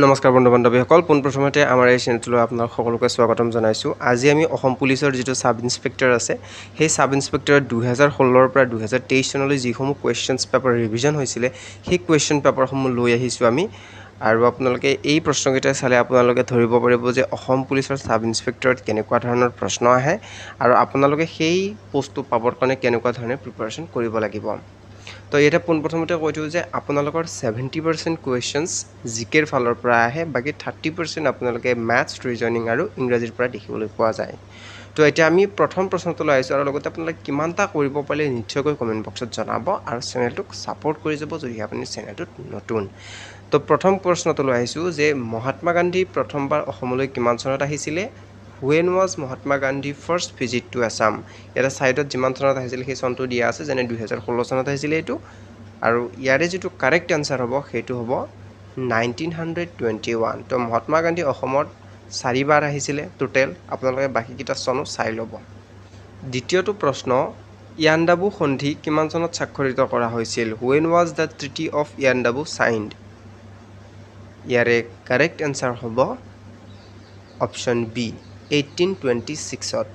নমস্কাৰ বন্ধু বান্ধৱীসকল, পোনপ্ৰথমতে আমাৰ এই চেনেলটোলৈ আপোনাক সকলোকে স্বাগতম জনাইছোঁ। আজি আমি অসম পুলিচৰ যিটো সাব ইন্সপেক্টৰ আছে, সেই সাব ইন্সপেক্টৰত 2016 পৰা 2023 চনলৈ যিসমূহ কুৱেশ্যনছ পেপাৰ ৰিভিজন হৈছিলে, সেই কুৱেশ্যন পেপাৰসমূহ লৈ আহিছোঁ আমি। আৰু আপোনালোকে এই প্ৰশ্নকেইটা চালে আপোনালোকে ধৰিব পাৰিব যে অসম পুলিচৰ সাব ইন্সপেক্টৰত কেনেকুৱা ধৰণৰ প্ৰশ্ন আহে আৰু আপোনালোকে সেই পোষ্টটো পাবৰ কাৰণে কেনেকুৱা ধৰণে প্ৰিপাৰেশ্যন কৰিব লাগিব। তো ইয়াতে পোনপ্ৰথমতে কৈ দিওঁ যে আপোনালোকৰ 70% কুৱেশ্যনছ জিকেৰ ফালৰ পৰা আহে, বাকী 30% আপোনালোকে মেথছ, ৰিজনিং আৰু ইংৰাজীৰ পৰা দেখিবলৈ পোৱা যায়। তো এতিয়া আমি প্ৰথম প্ৰশ্নটোলৈ আহিছোঁ আৰু লগতে আপোনালোকে কিমানটা কৰিব পাৰিলে নিশ্চয়কৈ কমেণ্ট বক্সত জনাব আৰু চেনেলটোক ছাপোৰ্ট কৰি যাব যদি আপুনি চেনেলটোত নতুন। তো প্ৰথম প্ৰশ্নটোলৈ আহিছোঁ যে মহাত্মা গান্ধী প্ৰথমবাৰ অসমলৈ কিমান চনত আহিছিলে? When was Mahatma Gandhi first visit to Assam? ইয়াতে ছাইডত যিমান চনত আহিছিল সেই চনটো দিয়া আছে, যেনে 2016 চনত আহিছিলে এইটো। আৰু ইয়াৰে যিটো কাৰেক্ট এনচাৰ হ'ব সেইটো হ'ব 1921। তো মহাত্মা গান্ধী অসমত 4বাৰ আহিছিলে টোটেল। আপোনালোকে বাকীকেইটা চনো চাই ল'ব। দ্বিতীয়টো প্ৰশ্ন, ইয়াণ্ডাবু সন্ধি কিমান চনত স্বাক্ষৰিত কৰা হৈছিল? When was the Treaty of Yandabu signed? ইয়াৰে কাৰেক্ট এনচাৰ হ'ব অপশ্যন বি 1826ত।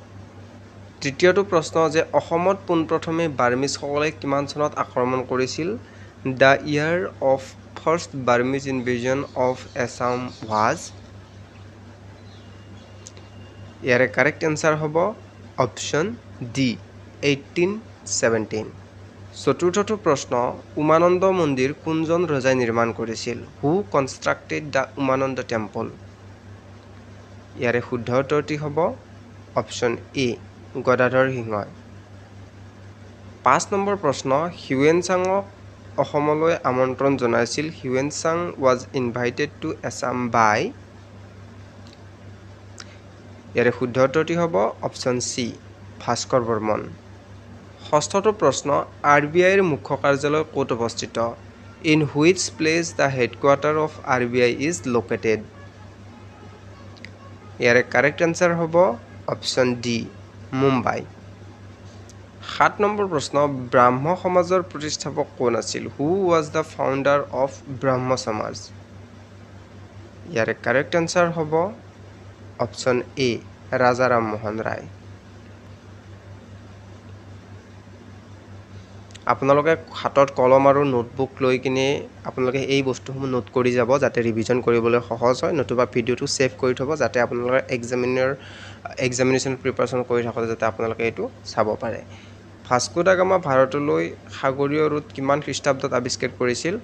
তৃতীয়টো প্ৰশ্ন যে অসমত পোনপ্ৰথমে বাৰ্মিজসকলে কিমান চনত আক্ৰমণ কৰিছিল? The year of first Burmese invasion of Assam was? ইয়াৰে কাৰেক্ট এনচাৰ হ'ব অপশ্যন ডি 1817। চতুৰ্থটো প্ৰশ্ন, উমানন্দ মন্দিৰ কোনজন ৰজাই নিৰ্মাণ কৰিছিল? হু কনষ্ট্ৰাক্টেড দ্য উমানন্দ টেম্পল? ইয়াৰে শুদ্ধ উত্তৰটি হ'ব অপশ্যন এ গদাধৰ সিংহই। 5 নম্বৰ প্ৰশ্ন, হিউৱেন-চাঙক অসমলৈ আমন্ত্ৰণ জনাইছিল। হিউৱেন-চাং was invited to Assam by? ইয়াৰে শুদ্ধ উত্তৰটি হ'ব অপশ্যন চি ভাস্কৰ বৰ্মন। ষষ্ঠটো প্ৰশ্ন, RBIৰ মুখ্য কাৰ্যালয় ক'ত অৱস্থিত? In which place the headquarter of RBI is located? ইয়াৰে কাৰেক্ট এনচাৰ হ'ব অপশ্যন ডি মুম্বাই। 7 নম্বৰ প্ৰশ্ন, ব্ৰাহ্ম সমাজৰ প্ৰতিষ্ঠাপক কোন আছিল? Who was the founder of Brahmo Samaj? ইয়াৰে কাৰেক্ট এনচাৰ হ'ব অপশ্যন এ ৰাজা ৰামমোহন ৰায়। আপোনালোকে হাতত কলম আৰু নোটবুক লৈ কিনে আপোনালোকে এই বস্তুসমূহ নোট কৰি যাব যাতে ৰিভিজন কৰিবলৈ সহজ হয়, নতুবা ভিডিঅ'টো ছেভ কৰি থ'ব যাতে আপোনালোকে এক্সামিনেশ্যন প্ৰিপাৰেশ্যন কৰি থাকোঁতে যাতে আপোনালোকে এইটো চাব পাৰে। ভাস্কো দা গামা ভাৰতলৈ সাগৰীয় ৰুট কিমান খ্ৰীষ্টাব্দত আৱিষ্কাৰ কৰিছিল?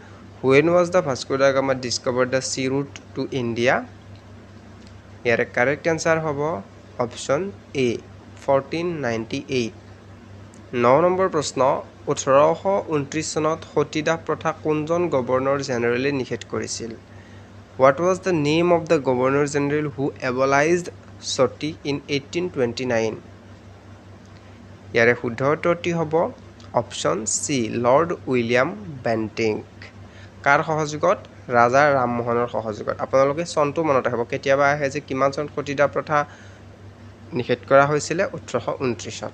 When was the Vasco da Gama discovered the sea route to India? ইয়াৰে কাৰেক্ট এনচাৰ হ'ব অপশ্যন এ 1498। 9 নম্বৰ প্ৰশ্ন, 1829 চনত সতীদাহ প্ৰথা কোনজন গভৰ্ণৰ জেনেৰেলে নিষেধ কৰিছিল? What was the name of the Governor General who abolished sati in 1829? ইয়াৰে শুদ্ধ উত্তৰটি হ'ব option C Lord William Bentinck. কাৰ সহযোগত? ৰাজা ৰামমোহনৰ সহযোগত। আপোনালোকে চনটো মনত ৰাখিব, কেতিয়াবা আহে যে কিমান চনত সতীদাহ প্ৰথা নিষেধ কৰা হৈছিলে? 1829ত।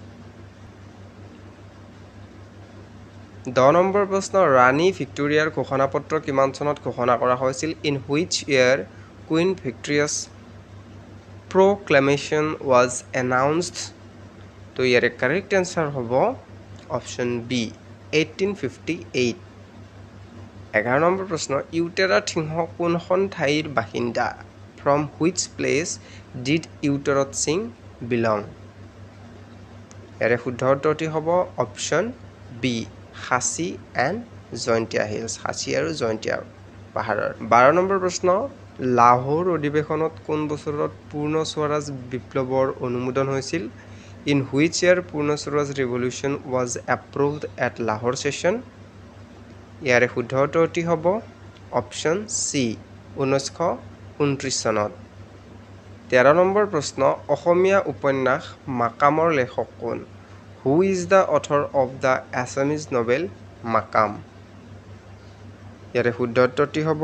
10 নম্বৰ প্ৰশ্ন, ৰাণী ভিক্টোৰিয়াৰ ঘোষণাপত্ৰ কিমান চনত ঘোষণা কৰা হৈছিল? In which year Queen Victoria's proclamation was announced? তো ইয়াৰে কাৰেক্ট এনচাৰ হ'ব অপশ্যন বি 1858। 11 নম্বৰ প্ৰশ্ন, ইউটেৰাত সিংহ কোনখন ঠাইৰ বাসিন্দা? From which place did U Tirot Sing belong? ইয়াৰে শুদ্ধ উত্তৰটি হ'ব অপশ্যন বি সাঁচী এণ্ড জয়ন্তীয়া হিলছ, সাঁচী আৰু জয়ন্তীয়া পাহাৰৰ। 12 নম্বৰ প্ৰশ্ন, লাহোৰ অধিৱেশনত কোন বছৰত পূৰ্ণ স্বৰাজ বিপ্লৱৰ অনুমোদন হৈছিল? ইন হুইচ ইয়াৰ পূৰ্ণ Swaraj revolution was approved at Lahore session? ইয়াৰে শুদ্ধ উত্তৰটি হ'ব অপশ্যন চি 1929 চনত। 13 নম্বৰ প্ৰশ্ন, অসমীয়া উপন্যাস মাকামৰ লেখক কোন? Who is the author of the Assamese novel Makam? ইয়াৰে শুদ্ধ উত্তৰটি হ'ব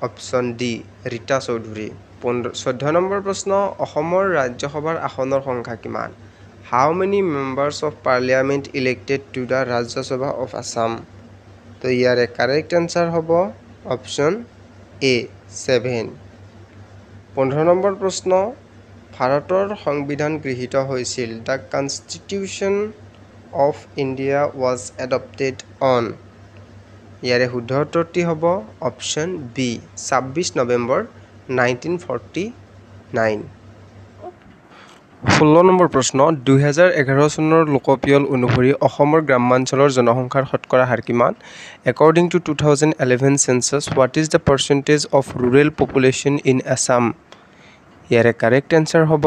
অপশ্যন ডি ৰীতা চৌধুৰী। 14 নম্বৰ প্ৰশ্ন, অসমৰ ৰাজ্যসভাৰ আসনৰ সংখ্যা কিমান? How many members of parliament elected to the Rajya Sabha of Assam? তো ইয়াৰে কাৰেক্ট এনচাৰ হ'ব অপশ্যন এ 7 15 নম্বৰ প্ৰশ্ন ভাৰতৰ সংবিধান গৃহীত হৈছিল the constitution of India was adopted on ইয়াৰে শুদ্ধ উত্তৰটি হ'ব অপশ্যন বি 26 নৱেম্বৰ 1949 16 নম্বৰ প্ৰশ্ন 2011 চনৰ লোকপিয়ল অনুসৰি অসমৰ গ্ৰামাঞ্চলৰ জনসংখ্যাৰ শতকৰা হাৰ কিমান According to 2011 census what is the percentage of rural population in Assam ইয়াৰে কাৰেক্ট আনসাৰ হ'ব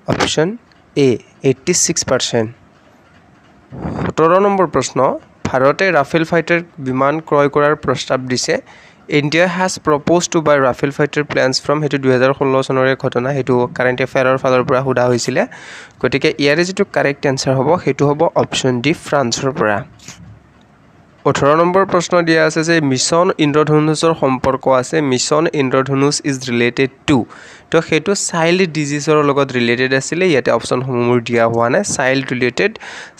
অপশ্যন এ 86% 17 নম্বৰ প্ৰশ্ন ভাৰতে ৰাফেল ফাইটাৰ বিমান ক্ৰয় কৰাৰ প্ৰস্তাৱ দিছে India has proposed to buy Rafale fighter planes from হেতু 2016 চনৰে ঘটনা হেতু কাৰেন্ট এফেয়াৰৰ ফালৰ পৰা হুদা হৈছিলে গতিকে ইয়াৰে যেটো কাৰেক্ট আনসাৰ হ'ব হেতু হ'ব অপশ্যন ডি ফ্ৰান্সৰ পৰা 18 নম্বৰ প্ৰশ্ন দিয়া আছে যে মিছন ইন্দ্ৰধনুষৰ সম্পৰ্ক আছে mission Indradhanush is related to তো হেতু চাইল্ড ডিজিজৰ লগত ৰিলেটেড আছিল ইয়াতে অপশ্যন সমূহ দিয়া হোৱা নাই চাইল্ড ৰিলেটেড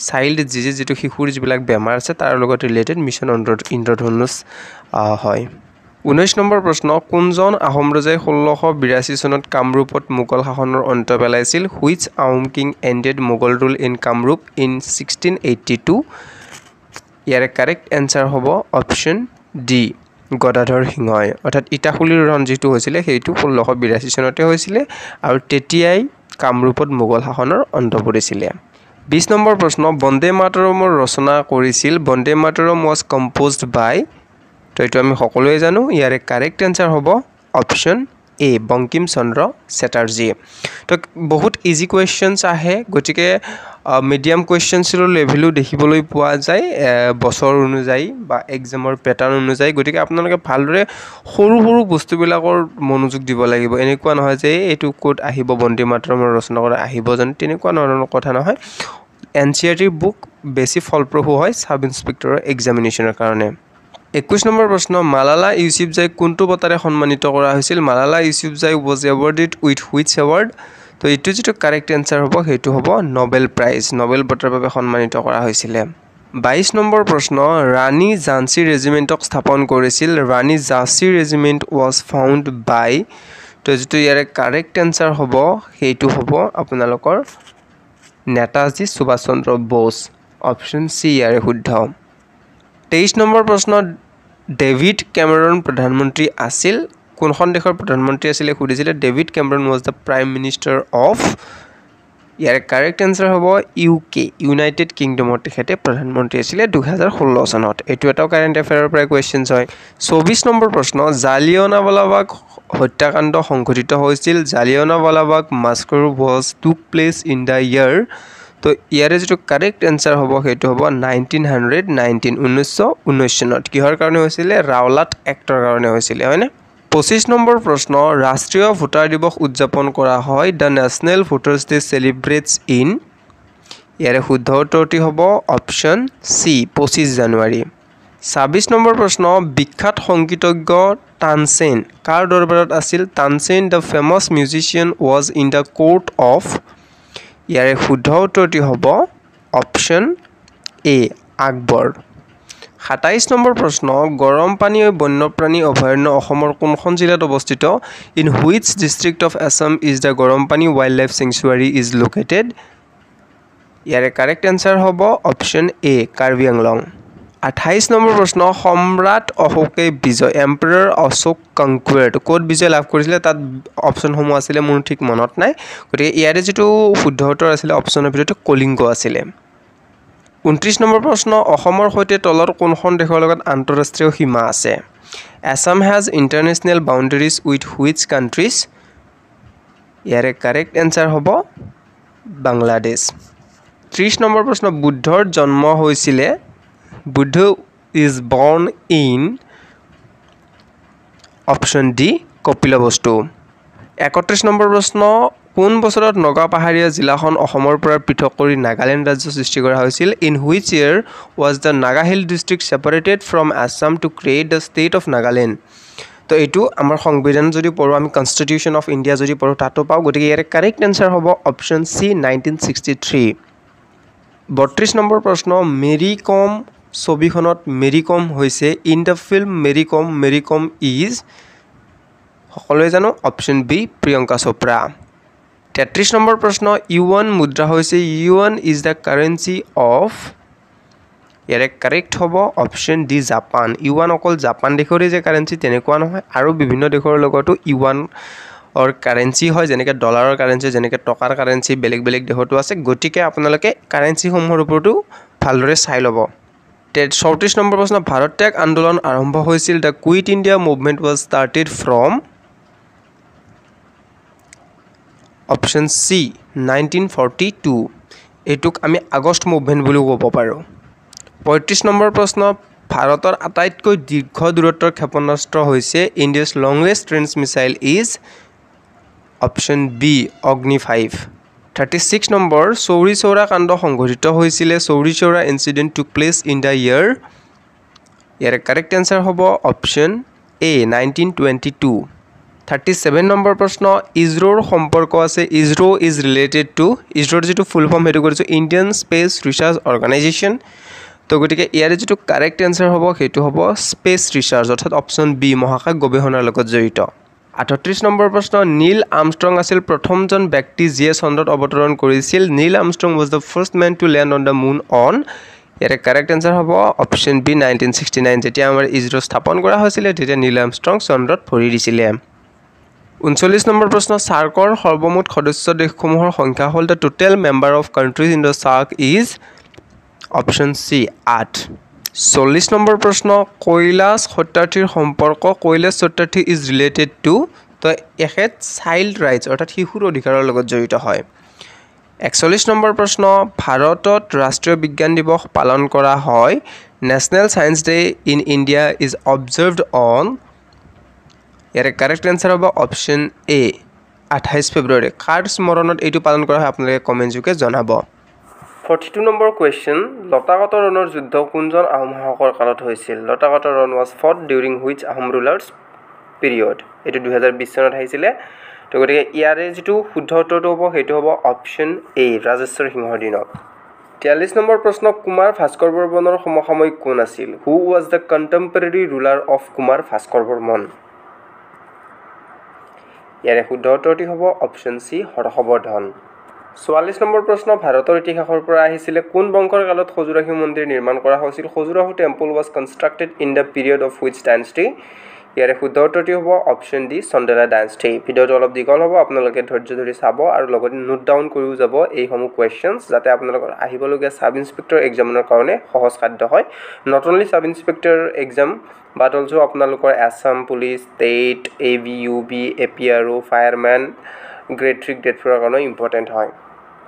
চাইল্ড ডিজিজ যেটো শিশুৰ যিবিলাক বেমাৰ আছে তাৰ লগত ৰিলেটেড মিছন ইন্দ্ৰধনুষ হয় 19 নম্বৰ প্ৰশ্ন কোনজন আহোম ৰজাই 1682 চনত কামৰূপত মোগল শাসনৰ অন্ত পেলাইছিল which Ahom king ended Mughal rule in Kamrup in 1682 ইয়াৰে কাৰেক্ট আনসাৰ হ'ব অপশ্যন ডি গদাধৰ সিংহই অৰ্থাৎ ইটাখুলিৰ ৰঞ্জিত হৈছিল হেতু 1682 চনতে হৈছিল আৰু তেতিয়াই কামৰূপত মোগল শাসনৰ অন্ত পৰিছিল 20 নম্বৰ প্ৰশ্ন বন্দে মাতৰমৰ ৰচনা কৰিছিল Vande Mataram was composed by তো এটো আমি সকলোৱে জানো ইয়াৰে কাৰেক্ট আনসাৰ হ'ব অপশ্যন এ বঙ্কিম চন্দ্ৰ চ্যাটাৰ্জী তো বহুত ইজি কোৱেশ্চনছ আহে গটিকে মিডিয়াম কোৱেশ্চনছৰ লেভেলও দেখিবলৈ পোৱা যায় বছৰ অনুযায়ী বা এক্সামৰ প্যাটাৰ্ন অনুযায়ী গটিকে আপোনালোকে ভালদৰে সৰু সৰু বস্তুবিলাকৰ মনোযোগ দিব লাগিব এনেকুৱা নহয় যে এটো কোড আহিব বন্দে মাতৰমৰ ৰচনা কৰা আহিব যেন তেনেকুৱা ধৰণৰ কথা নহয় এনচিআৰটি বুক বেছি ফলপ্ৰসূ হয় সাব ইন্সপেক্টৰৰ এক্সামিনেচনৰ কাৰণে 21 নম্বৰ প্ৰশ্ন মালালা ইউসুফজাই কোনটো বঁটাৰে সন্মানিত কৰা হৈছিল Malala Yousafzai was awarded with which award তো এটো যেটো কাৰেক্ট আনসাৰ হ'ব হেতু হ'ব নোবেল প্ৰাইজ নোবেল বঁটাৰ বাবে সন্মানিত কৰা হৈছিল 22 নম্বৰ প্ৰশ্ন ৰাণী ঝান্সী ৰেজিমেণ্টক স্থাপন কৰিছিল Rani Jhansi regiment was found by তো যেটো ইয়াৰে কাৰেক্ট আনসাৰ হ'ব হেতু হ'ব আপোনালোকৰ নেতাজী সুভাষ চন্দ্ৰ বোস অপশ্যন সি ইয়াৰে শুদ্ধ 23 নম্বৰ প্ৰশ্ন ডেভিড ক্যামেৰন প্ৰধানমন্ত্ৰী আছিল কোনখন দেশৰ প্ৰধানমন্ত্ৰী আছিল খুদিছিল David Cameron was the prime minister of ইয়াৰ কাৰেক্ট আনসাৰ হ'ব ইউকে ইউনাইটেড কিংডমৰ তেখেতে প্ৰধানমন্ত্ৰী আছিল 2016 চনত এটো এটা কাৰেন্ট এফেয়াৰৰ পৰা কোৱেশ্চনছ হয় 24 নম্বৰ প্ৰশ্ন জালিয়ানৱালাবাগ হত্যাকাণ্ড সংঘটিত হৈছিল Jallianwala Bagh massacre was took place in the year তো ইয়াৰে যেটো কাৰেক্ট আনসাৰ হ'ব হেতু হ'ব 1919 চনত কিহৰ কাৰণে হৈছিল ৰাওলাট এক্টৰ কাৰণে হৈছিল হয়নে 25 নম্বৰ প্ৰশ্ন ৰাষ্ট্ৰীয় ভোটাৰ দিৱস উদযাপন কৰা হয় দ্য নেশনেল ভোটাৰ্স ডে সেলিব্ৰেটস ইন ইয়াৰে শুদ্ধ উত্তৰটি হ'ব অপশ্যন সি 25 জানুৱাৰী 26 নম্বৰ প্ৰশ্ন বিখ্যাত সংগীতজ্ঞ তানসেন কাৰ দৰবাৰত আছিল Tansen the famous musician was in the court of ইয়াৰে শুদ্ধ উত্তৰটি হ'ব অপশ্যন এ আকবৰ 27 নম্বৰ প্ৰশ্ন গৰম পানী বন্যপ্ৰাণী অভয়াৰণ্য অসমৰ কোনখন জিলাত অৱস্থিত in which district of Assam is the গৰম পানী ওয়াইল্ড লাইফ স্যাংচুৱাৰী ইজ লোকেটেড ইয়াৰে কাৰেক্ট আনসাৰ হ'ব অপশ্যন এ কাৰ্বি আংলং 28 নম্বৰ প্ৰশ্ন সম্ৰাট অশোকে বিজয় এম্পাৰাৰ অশোক কনকুৱাৰ্ড কোড বিজয় লাভ কৰিছিল তাত অপশ্যন সমূহ আছিল মোৰ ঠিক মনত নাই গতিকে ইয়াৰে যেটো শুদ্ধ উত্তৰ আছিল অপশ্যনৰ ভিতৰত কলিংগ আছিল 29 নম্বৰ প্ৰশ্ন অসমৰ সৈতে তলৰ কোনখন দেশৰ লগত আন্তঃৰাষ্ট্ৰীয় সীমা আছে Assam has international boundaries with which countries ইয়াৰে কাৰেক্ট আনসাৰ হ'ব বাংলাদেশ 30 নম্বৰ প্ৰশ্ন বুদ্ধৰ জন্ম হৈছিল Buddha is born in option D Kapilavastu 31 number প্ৰশ্ন কোন বছৰত নগা পাহাৰীয়া জিলাখন অসমৰ পৰা পৃথক কৰি নাগালেণ্ড ৰাজ্য সৃষ্টি কৰা হৈছিল in which year was the Naga Hill district separated from Assam to create the state of Nagaland তো এটো আমাৰ সংবিধান যদি পঢ়ো আমি কনস্টিটিউশন অফ ইন্ডিয়া যদি পঢ়ো তাতো পাও গতিকে ইয়াৰ কাৰেক্ট আনসাৰ হ'ব অপশ্যন সি 1963 32 নম্বৰ প্ৰশ্ন মেৰী কম ছবিখনত মেৰী কম হৈছে in the film Mary Kom is সকলোৱে জানো option B Priyanka Chopra 33 number প্ৰশ্ন ইউৱান মুদ্ৰা হৈছে yuan is the currency of ইয়াৰে কাৰেক্ট হ'ব অপশ্যন ডি জাপান ইউৱান অকল জাপান দেশৰে যে কাৰেন্সি তেনেকুৱা নহয় আৰু বিভিন্ন দেশৰ লগতো ইউৱান অৰ কাৰেন্সি হয় যেনেকৈ ডলাৰৰ কাৰেন্সি যেনেকৈ টকাৰ কাৰেন্সি বেলেগ বেলেগ দেশতো আছে গতিকে আপোনালোকে কাৰেন্সিসমূহৰ ওপৰতো ভালদৰে চাই ল'ব 34 নম্বৰ প্ৰশ্ন ভাৰত ত্যাগ আন্দোলন আৰম্ভ হৈছিল the quit India movement was started from option C 1942 এইটোক আমি আগষ্ট মুভমেণ্ট বুলিও ক'ব পাৰোঁ 35 নম্বৰ প্ৰশ্ন ভাৰতৰ আটাইতকৈ দীৰ্ঘ দূৰত্বৰ ক্ষেপণাস্ত্ৰ হৈছে India's longest range missile is option B Agni 5 36 নম্বৰ চৌৰি চৌৰা কাণ্ড সংঘটিত হৈছিলে Chauri Chaura incident took place in the year ইয়াৰে কাৰেক্ট এনচাৰ হ'ব অপশ্যন এ 1922 37 নম্বৰ প্ৰশ্ন ইছৰোৰ সম্পৰ্ক আছে ইছৰো ইজ ৰিলেটেড টু ইছৰোৰ যিটো ফুল ফৰ্ম সেইটো কৰিছোঁ ইণ্ডিয়ান স্পেচ ৰিচাৰ্চ অৰ্গেনাইজেশ্যন তো গতিকে ইয়াৰে যিটো কাৰেক্ট এনচাৰ হ'ব সেইটো হ'ব স্পেচ ৰিচাৰ্চ অৰ্থাৎ অপশ্যন বি মহাকাশ গৱেষণাৰ লগত জড়িত 38 নম্বৰ প্ৰশ্ন নীল আৰ্মষ্ট্ৰং আছিল প্ৰথমজন ব্যক্তি যিয়ে চন্দ্ৰত অৱতৰণ কৰিছিল Neil Armstrong was the first man to land on the moon on ইয়াৰে কাৰেক্ট এনচাৰ হ'ব অপশ্যন বি 1969 যেতিয়া আমাৰ ইছৰো স্থাপন কৰা হৈছিলে তেতিয়া নীল আৰ্মষ্ট্ৰং চন্দ্ৰত ভৰি দিছিলে 39 নম্বৰ প্ৰশ্ন সাৰ্কৰ সৰ্বমুঠ সদস্য দেশসমূহৰ সংখ্যা হ'ল the total member of countries in the SAARC is option C 8 40 number প্ৰশ্ন কৈলাশ সত্যাৰ্থীৰ সম্পৰ্ক Kailash Satyarthi is related to তো এখেত চাইল্ড ৰাইটছ অৰ্থাৎ শিশুৰ অধিকাৰৰ লগত জড়িত হয় 41 নম্বৰ প্ৰশ্ন ভাৰতত ৰাষ্ট্ৰীয় বিজ্ঞান দিৱস পালন কৰা হয় national science day in India is observed on ইয়াৰে কাৰেক্ট এনচাৰ হ'ব অপশ্যন এ 28 ফেব্ৰুৱাৰী কাৰ স্মৰণত এইটো পালন কৰা হয় আপোনালোকে কমেণ্ট যোগে জনাব 42 নম্বৰ কুৱেশ্যন লতাকত ৰণৰ যুদ্ধ কোনজন আহোম শাসকৰ কালত হৈছিল লতাকত ৰণ was fought during which Ahom rulers period এইটো 2020 চনত আহিছিলে তো গতিকে ইয়াৰে যিটো শুদ্ধ উত্তৰটো হ'ব সেইটো হ'ব অপশ্যন এ ৰাজেশ্বৰ সিংহৰ দিনত 43 নম্বৰ প্ৰশ্ন কুমাৰ ভাস্কৰ বৰ্মনৰ সমসাময়িক কোন আছিল who was the contemporary ruler of Kumar Bhaskar Barman ইয়াৰে শুদ্ধ উত্তৰটি হ'ব অপশ্যন চি হৰ্ষবৰ্ধন 44 নম্বৰ প্ৰশ্ন ভাৰতৰ ইতিহাসৰ পৰা আহিছিলে কোন বংশৰ কালত খজুৰাহু মন্দিৰ নিৰ্মাণ কৰা হৈছিল Khajuraho temple was constructed in the period of which dynasty ইয়াৰে শুদ্ধ উত্তৰটি হ'ব অপশ্যন ডি চন্দেলা ডাইনেষ্টি ভিডিঅ'টো অলপ দীঘল হ'ব আপোনালোকে ধৈৰ্য ধৰি চাব আৰু লগতে নোট ডাউন কৰিও যাব এইসমূহ কুৱেশ্যনছ যাতে আপোনালোকৰ আহিবলগীয়া সাব ইন্সপেক্টৰ এক্সামৰ কাৰণে সহজ সাধ্য হয় not only sub inspector exam but also আপোনালোকৰ Assam police state AVUB APRO firemen grade 3 grade 4 কাৰণে ইম্পৰ্টেণ্ট হয়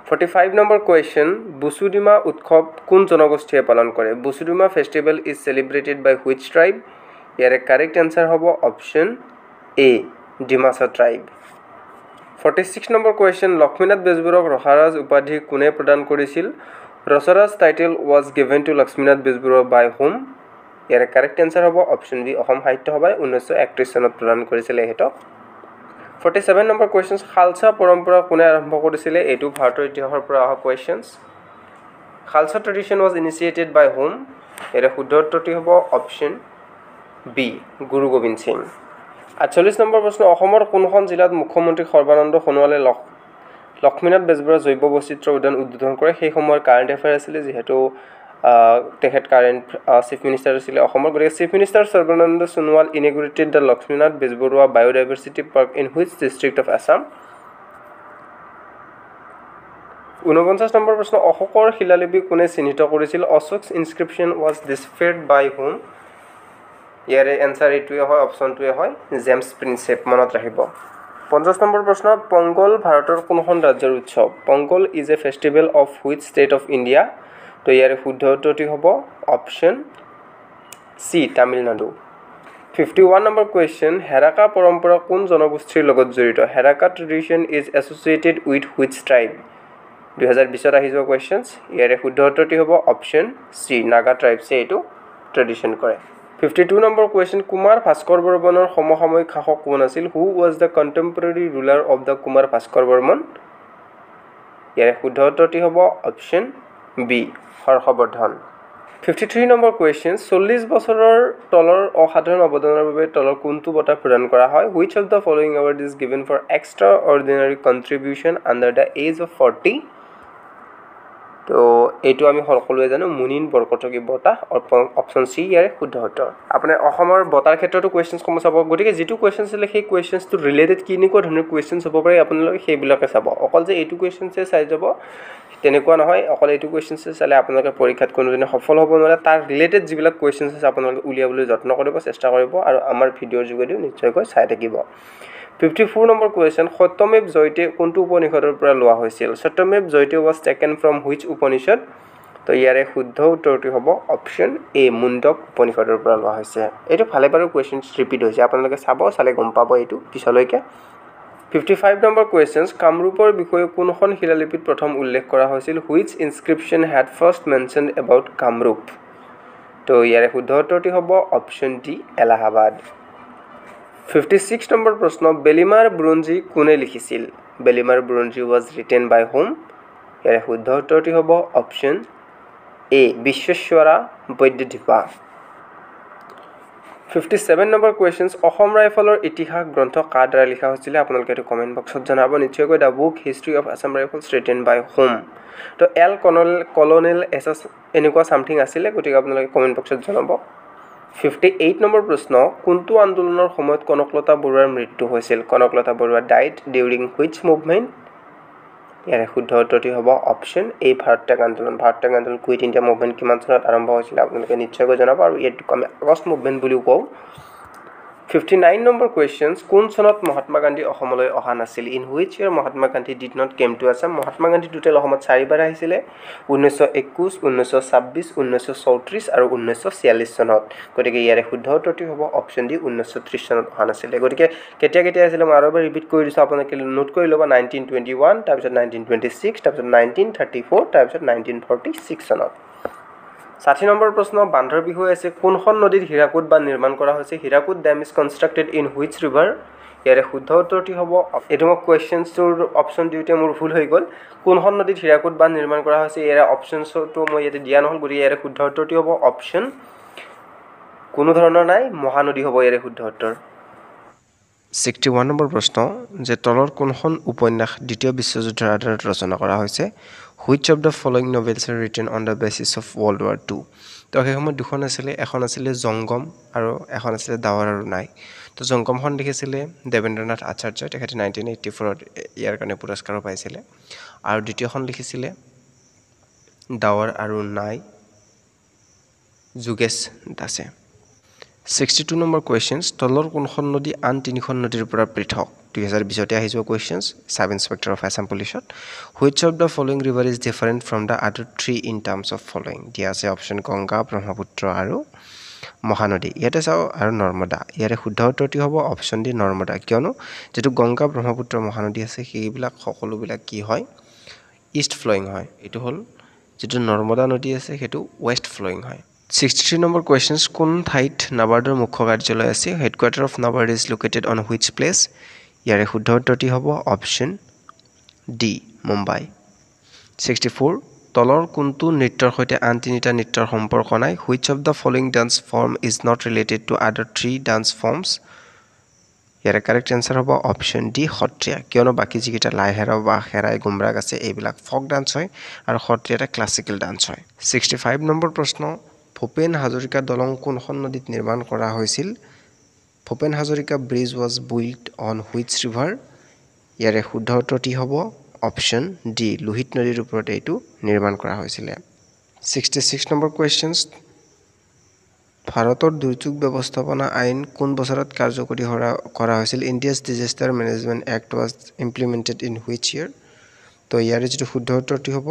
45 নম্বৰ কুৱেশ্যন বুচুডিমা উৎসৱ কোন জনগোষ্ঠীয়ে পালন কৰে Bushu Dima festival is celebrated by which tribe ইয়াৰে কাৰেক্ট এনচাৰ হ'ব অপশ্যন এ ডিমাছা ট্ৰাইব 46 নম্বৰ কুৱেশ্যন লক্ষ্মীনাথ বেজবৰুৱাক ৰসাৰাজ উপাধি কোনে প্ৰদান কৰিছিল Rasaraj title was given to Lakshminath Bezbaruah by whom ইয়াৰে কাৰেক্ট এনচাৰ হ'ব অপশ্যন বি অসম সাহিত্য সভাই 1931 চনত প্ৰদান কৰিছিলে এহেঁতক 47 নম্বৰ কুৱেশ্যন খালসা পৰম্পৰা কোনে আৰম্ভ কৰিছিলে এইটো ভাৰতৰ ইতিহাসৰ পৰা অহা questions Khalsa tradition was initiated by whom ইয়াৰে শুদ্ধ উত্তৰটি হ'ব option B Guru Gobind Singh 48 number প্ৰশ্ন অসমৰ কোনখন জিলাত মুখ্যমন্ত্ৰী সৰ্বানন্দ সোণোৱালে লক্ষ্মীনাথ বেজবৰুৱা জৈৱ বৈচিত্ৰ্য উদ্যান উদ্বোধন কৰে সেই সময়ৰ কাৰেণ্ট এফেয়াৰ আছিলে যিহেতু তেখেত কাৰেণ্ট চিফ মিনিষ্টাৰ আছিলে অসমৰ গতিকে chief minister Sarbananda Sonowal inaugurated the Lakshminath Bezbaruah biodiversity park in which district of Assam 49 নম্বৰ প্ৰশ্ন অশোকৰ শিলালিপি কোনে চিহ্নিত কৰিছিল Ashoka's inscription was deciphered by whom ইয়াৰে এনচাৰ এইটোৱে হয় অপশ্যনটোৱে হয় জেমছ প্ৰিন্সেপ মনত ৰাখিব 50 নম্বৰ প্ৰশ্ন পংগল ভাৰতৰ কোনখন ৰাজ্যৰ উৎসৱ Pongal is a festival of which state of India তো ইয়াৰে শুদ্ধ উত্তৰটি হ'ব অপশ্যন চি তামিলনাডু 51 নম্বৰ কুৱেশ্যন হেৰাকা পৰম্পৰা কোন জনগোষ্ঠীৰ লগত জড়িত Heraka tradition is associated with which tribe 2020 আহি যোৱা কুৱেশ্যনছ ইয়াৰে শুদ্ধ উত্তৰটি হ'ব অপশ্যন চি নাগা ট্ৰাইবছে এইটো ট্ৰেডিশ্যন কৰে 52 নম্বৰ কুৱেশ্যন কুমাৰ ভাস্কৰ বৰ্মনৰ সমসাময়িক শাসক কোন আছিল who was the contemporary ruler of the Kumar Bhaskar Barman ইয়াৰে শুদ্ধ উত্তৰটি হ'ব option B Harshavardhan 53 number question 40 বছৰৰ তলৰ অসাধাৰণ অৱদানৰ বাবে তলৰ কোনটো বঁটা প্ৰদান কৰা হয় which of the following award is given for extraordinary contribution under the age of 40 তো এইটো আমি সকলোৱে জানো মুনিন বৰকটকী বঁটা অপচন সি ইয়াৰ শুদ্ধ উত্তৰ আপুনি অসমৰ বঁটাৰ ক্ষেত্ৰতো কুৱেশ্যনছ কম চাব গতিকে যেটো কুৱেশ্যনছ আছে সেই কুৱেশ্যনছটো ৰিলেটেড কিনিকো ধৰণৰ কুৱেশ্যনছ হ'ব পাৰে আপোনালোকে সেইবিলাকে চাব অকল যে এইটো কুৱেশ্যনছে চাই যাব তেনেকুৱা নহয় অকল এইটো কুৱেশ্যনছে চালে আপোনালোকে পৰীক্ষাত কোনোদিনে সফল হ'ব নোৱাৰে তাৰ ৰিলেটেড যিবিলাক কুৱেশ্যনছ আছে আপোনালোকে উলিয়াবলৈ যত্ন কৰিব চেষ্টা কৰিব আৰু আমাৰ ভিডিঅ'ৰ যোগেদিও নিশ্চয়কৈ চাই থাকিব 54 নম্বৰ কুৱেশ্যন সত্যমেৱ জয়তে কোনটো উপনিষদৰ পৰা লোৱা হৈছিল Satyameva Jayate was taken from which Upanishad তো ইয়াৰে শুদ্ধ উত্তৰটো হ'ব অপচন এ মুণ্ডক উপনিষদৰ পৰা লোৱা হৈছে এইটো ভালে বাৰু কুৱেশ্যনছ ৰিপিট হৈছে আপোনালোকে চাব চালে গম পাব এইটো পিছলৈকে 55 নম্বৰ কুৱেশ্যনছ কামৰূপৰ বিষয়ে কোনখন শিলালিপিত প্ৰথম উল্লেখ কৰা হৈছিল which inscription had first mentioned about Kamrup তো ইয়াৰে শুদ্ধ উত্তৰটো হ'ব অপচন ডি এলাহাবাদ 56 নম্বৰ প্ৰশ্ন বেলিমাৰ বুৰঞ্জী কোনে লিখিছিল বেলিমাৰ বুৰঞ্জী was written by whom ইয়াৰে শুদ্ধ উত্তৰটো হ'ব অপচন এ বিশ্বস্বৰা বৈদ্যধিপা 57 নম্বৰ কুৱেশ্যনছ অসম ৰাইফলৰ ইতিহাস গ্ৰন্থ কাৰ দ্বাৰা লিখা হৈছিল আপোনালোকে এইটো কমেন্ট বক্সত জনাব নিশ্চয়কৈ the book history of Assam rifles written by whom তো এল কলোনেল এছএছ এনেকুৱা সামথিং আছিলে গতিকে আপোনালোকে কমেন্ট বক্সত জনাব 58 নম্বৰ প্ৰশ্ন কোনটো আন্দোলনৰ সময়ত কনকলতা বৰুৱাৰ মৃত্যু হৈছিল Kanaklata Barua died during which movement ইয়াৰে শুদ্ধ উত্তৰটো হ'ব অপচন এ ভাৰত ত্যাগ আন্দোলন কুইট ইণ্ডিয়া মুভমেন্ট কিমান চনত আৰম্ভ হৈছিল আপোনালোকে নিশ্চয়কৈ জনাব আৰু ইয়াত আমি আগষ্ট মুভমেন্ট বুলিও কওঁ 59 নম্বৰ কুৱেশ্যনছ কোন চনত মহাত্মা গান্ধী অসমলৈ অহা নাছিল in which year Mahatma Gandhi did not came to Assam Mahatma Gandhi total অসমত 4বাৰ আহিছিলে 1921 1926 1934 আৰু 1946 চনত গতিকে ইয়াৰে শুদ্ধ উত্তৰটো হ'ব অপচন ডি 1930 চনত অহা নাছিল গতিকে কেতিয়া আছিল মই আৰু এবাৰ ৰিপিট কৰি দিছো আপোনালোকে নোট কৰি ল'ব 1921 তাৰপিছত 1926 তাৰপিছত 1934 তাৰপিছত 1946 চনত 60 নম্বৰ প্ৰশ্ন বান্ধৰ বিষয় আছে কোনখন নদীত হীৰাকুদ বান্ধ নিৰ্মাণ কৰা হৈছে Hirakud dam is constructed in which river ইয়াৰে শুদ্ধ উত্তৰটি হ'ব এটো মই কুৱেশ্যনছৰ অপচন দিওঁতে মোৰ ভুল হৈ গ'ল কোনখন নদীত হীৰাকুদ বান্ধ নিৰ্মাণ কৰা হৈছে ইয়াৰে অপচনছটো মই ইয়াতে দিয়া নহল গতিকে ইয়াৰে শুদ্ধ উত্তৰটি হ'ব অপচন কোনো ধৰণৰ নাই মহানদী হ'ব ইয়াৰে শুদ্ধ উত্তৰ 61 নম্বৰ প্ৰশ্ন যে তলৰ কোনখন উপন্যাস দ্বিতীয় বিশ্বযুদ্ধৰ আধাৰত ৰচনা কৰা হৈছে which of the following novels are written on the basis of World War II তো সেই সময়ত দুখন আছিল এখন আছিল জংগম আৰু এখন আছিল দাৱাৰ আৰু নাই তো জংগমখন লিখিছিলে দেবেন্দ্ৰনাথ আচাৰ্য তেখেতে 1984 ইয়াৰ কাৰণে পুৰস্কাৰ পাইছিলে আৰু দ্বিতীয়খন লিখিছিলে দাৱাৰ আৰু নাই যোগেশ দাসে 62 নম্বৰ কুৱেশ্যনছ তলৰ কোনখন নদী আন তিনিখন নদীৰ পৰা পৃথক 2020 তে আহিছে questions sub inspector of Assam পুলিচত which of the following river is different from the other three in terms of following দিয়া আছে অপচন গংগা ব্ৰহ্মপুত্ৰ আৰু মহানদী ইয়াতে চাও আৰু নৰ্মদা ইয়াৰে শুদ্ধ উত্তৰটি হ'ব অপচন ডি নৰ্মদা কিয়নো যেটো গংগা ব্ৰহ্মপুত্ৰ মহানদী আছে সেইবিলাক সকলোবিলাক কি হয় ইষ্ট ফ্লোইং হয় এটো হল যেটো নৰ্মদা নদী আছে হেতু ওয়েস্ট ফ্লোইং হয় 63 number questions কোন ঠাইত নাবাৰ্ডৰ মুখ্য কাৰ্যালয় আছে headquarter of NABARD is located on which place ইয়াৰে শুদ্ধ উত্তৰটি হ'ব অপচন ডি মুম্বাই 64 তলৰ কোনটো নৃত্যৰ সৈতে আন তিনিটা নৃত্যৰ সম্পৰ্ক নাই which of the following dance form is not related to other three dance forms ইয়াৰে কাৰেক্ট আনসাৰ হ'ব অপচন ডি সত্ৰীয়া কিয়নো বাকি যিকেইটা লাইহেৰা বা হেৰাই গুমৰাগ আছে এইবিলাক ফক ডান্স হয় আৰু সত্ৰীয়াটা ক্লাসিক্যাল ডান্স হয় 65 নম্বৰ প্ৰশ্ন ভূপেন হাজৰিকা দলং কোনখন নদীত নিৰ্মাণ কৰা হৈছিল Bhupen Hazarika bridge was built on which river ইয়াৰে শুদ্ধ উত্তৰটি হ'ব অপচন ডি লোহিত নদীৰ ওপৰত এইটো নিৰ্মাণ কৰা হৈছিল 66 নম্বৰ কোৱেশ্চনছ ভাৰতৰ দুৰ্যোগ ব্যৱস্থাপনা আইন কোন বছৰত কাৰ্যকৰী কৰা হৈছিল India's disaster management act was implemented in which year তো ইয়াৰে যেটো শুদ্ধ উত্তৰটি হ'ব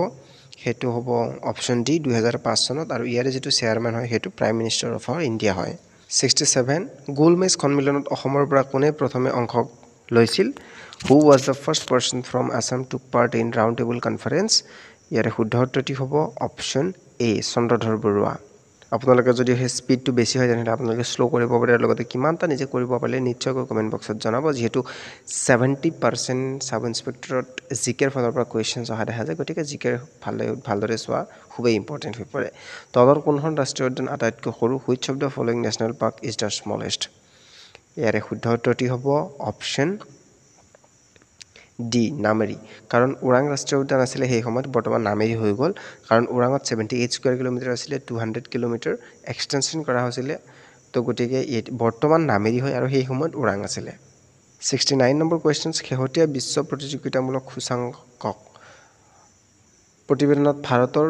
হেতু হ'ব অপচন ডি 2005 চনত আৰু ইয়াৰে যেটো চেয়াৰম্যান হয় হেতু prime minister of our India হয় 67 গোলমেজ সন্মিলনত অসমৰ পৰা কোনে প্ৰথমে অংশ লৈছিল who was the first person from Assam took part in round table conference ইয়াৰে শুদ্ধ উত্তৰটি হ'ব অপচন এ চন্দ্ৰধৰ বৰুৱা আপোনালোকে যদি সেই স্পীডটো বেছি হয় তেনেহ'লে আপোনালোকে স্লো কৰিব পাৰে আৰু লগতে কিমানটা নিজে কৰিব পাৰিলে নিশ্চয়কৈ কমেণ্ট বক্সত জনাব যিহেতু 70% সাব ইন্সপেক্টৰত জিকেৰ ফালৰ পৰা কুৱেশ্যনছ অহা দেখা যায় গতিকে জিকেৰ ভালদৰে চোৱা খুবেই ইম্পৰ্টেণ্ট হৈ পৰে তলৰ কোনখন ৰাষ্ট্ৰীয় উদ্যান আটাইতকৈ সৰু which of the following national park is the smallest ইয়াৰে শুদ্ধ উত্তৰটি হ'ব অপশ্যন ডি নামেৰি কাৰণ ওৰাং ৰাষ্ট্ৰীয় উদ্যান আছিলে সেই সময়ত বৰ্তমান নামেৰি হৈ গ'ল কাৰণ ওৰাঙত 78 স্কয়াৰ কিলোমিটাৰ আছিলে 200 কিলোমিটাৰ এক্সটেনশন কৰা হৈছিলে তো গতিকে বৰ্তমান নামেৰি হয় আৰু সেই সময়ত ওৰাং আছিলে 69 নম্বৰ কোৱেশ্চনছ শেহতীয়া বিশ্ব প্ৰতিযোগিতামূলক সূচাংকক প্ৰতিবেদনত ভাৰতৰ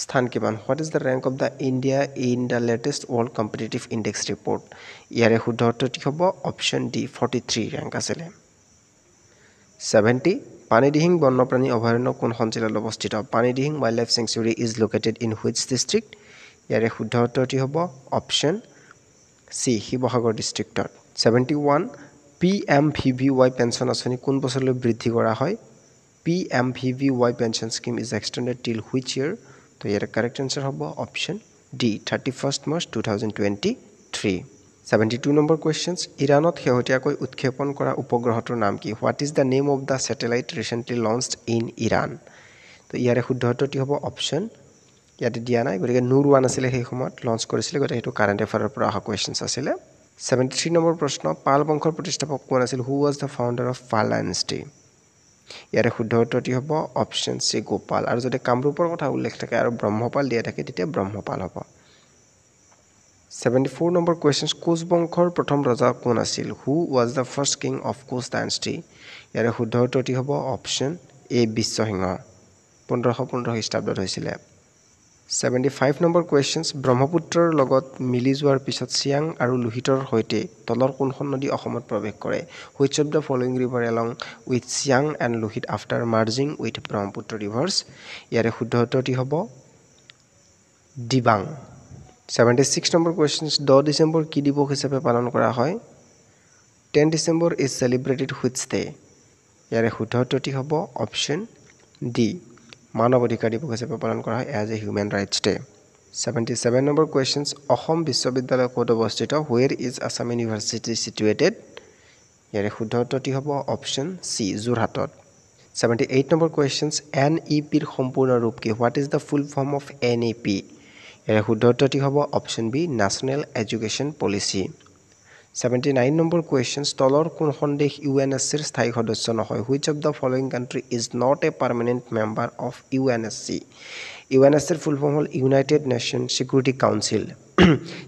স্থান কিমান what is the rank of the India in the latest world competitive index report ইয়াৰে শুদ্ধ উত্তৰটি হ'ব অপশ্যন ডি 43 ৰেংক আছিলে 70 পানীদিহিং বন্যপ্ৰাণী অভয়াৰণ্য কোনখন জিলাত অৱস্থিত Panidihing wild life sanctuary is located in which district ইয়াৰে শুদ্ধ উত্তৰটি হ'ব অপশ্যন চি শিৱসাগৰ ডিষ্ট্ৰিক্টত 71 PMVVY পেঞ্চন আঁচনি কোন বছৰলৈ বৃদ্ধি কৰা হয় PMVVY pension scheme is extended till which year তো ইয়াৰে কাৰেক্ট আনসাৰ হ'ব অপশ্যন ডি 31 মাৰ্চ 2023 72 নম্বৰ কুৱেশ্যনছ ইৰাণত শেহতীয়াকৈ উৎক্ষেপণ কৰা উপগ্ৰহটোৰ নাম কি what is the name of the satellite recently launched in Iran তো ইয়াৰে শুদ্ধ উত্তৰটি হ'ব অপশ্যন ইয়াতে দিয়া নাই গতিকে নুৰ 1 আছিলে সেই সময়ত লঞ্চ কৰিছিলে গতিকে সেইটো কাৰেণ্ট এফেয়াৰৰ পৰা অহা কুৱেশ্যনছ আছিলে 73 নম্বৰ প্ৰশ্ন পাল বংশৰ প্ৰতিষ্ঠাপক কোন আছিল who was the founder of Pal dynasty ইয়াৰে শুদ্ধ উত্তৰটি হ'ব অপশ্যন চি গোপাল আৰু যদি কামৰূপৰ কথা উল্লেখ থাকে আৰু ব্ৰহ্মপাল দিয়া থাকে তেতিয়া ব্ৰহ্মপাল হ'ব 74 নম্বৰ কুৱেশ্যনছ কোচ বংশৰ প্ৰথম ৰজা কোন আছিল who was the first king of Koch dynasty ইয়াৰে শুদ্ধ উত্তৰটি হ'ব অপশ্যন এ বিশ্বসিংহ 1515 খ্ৰীষ্টাব্দত হৈছিলে 75 নম্বৰ কুৱেশ্যনছ ব্ৰহ্মপুত্ৰৰ লগত মিলি যোৱাৰ পিছত চিয়াং আৰু লোহিতৰ সৈতে তলৰ কোনখন নদী অসমত প্ৰৱেশ কৰে which of the following river along with Siang and Lohit after merging with Brahmaputra rivers ইয়াৰে শুদ্ধ উত্তৰটি হ'ব দিবাং 76 নম্বৰ কুৱেশ্যনছ 10 ডিচেম্বৰ কি দিৱস হিচাপে পালন কৰা হয় 10 December is celebrated which day ইয়াৰে শুদ্ধ উত্তৰটি হ'ব অপশ্যন ডি মানৱ অধিকাৰ দিৱস হিচাপে পালন কৰা হয় as a human rights day 77 number questions Assam বিশ্ববিদ্যালয় ক'ত অৱস্থিত where is Assam university situated ইয়াৰে শুদ্ধ উত্তৰটি হ'ব অপশ্যন চি যোৰহাটত 78 নম্বৰ কুৱেশ্যনছ NEPৰ সম্পূৰ্ণ ৰূপ কি what is the full form of NEP ইয়াৰে শুদ্ধ উত্তৰটি হ'ব option B national education policy 79 নম্বৰ কুৱেশ্যনছ তলৰ কোনখন দেশ UNSCৰ স্থায়ী সদস্য নহয় which of the following country is not a permanent member of UNSC UNSCৰ ফুল ফৰ্ম হ'ল ইউনাইটেড নেশ্যন ছিকিউৰিটি কাউন্সিল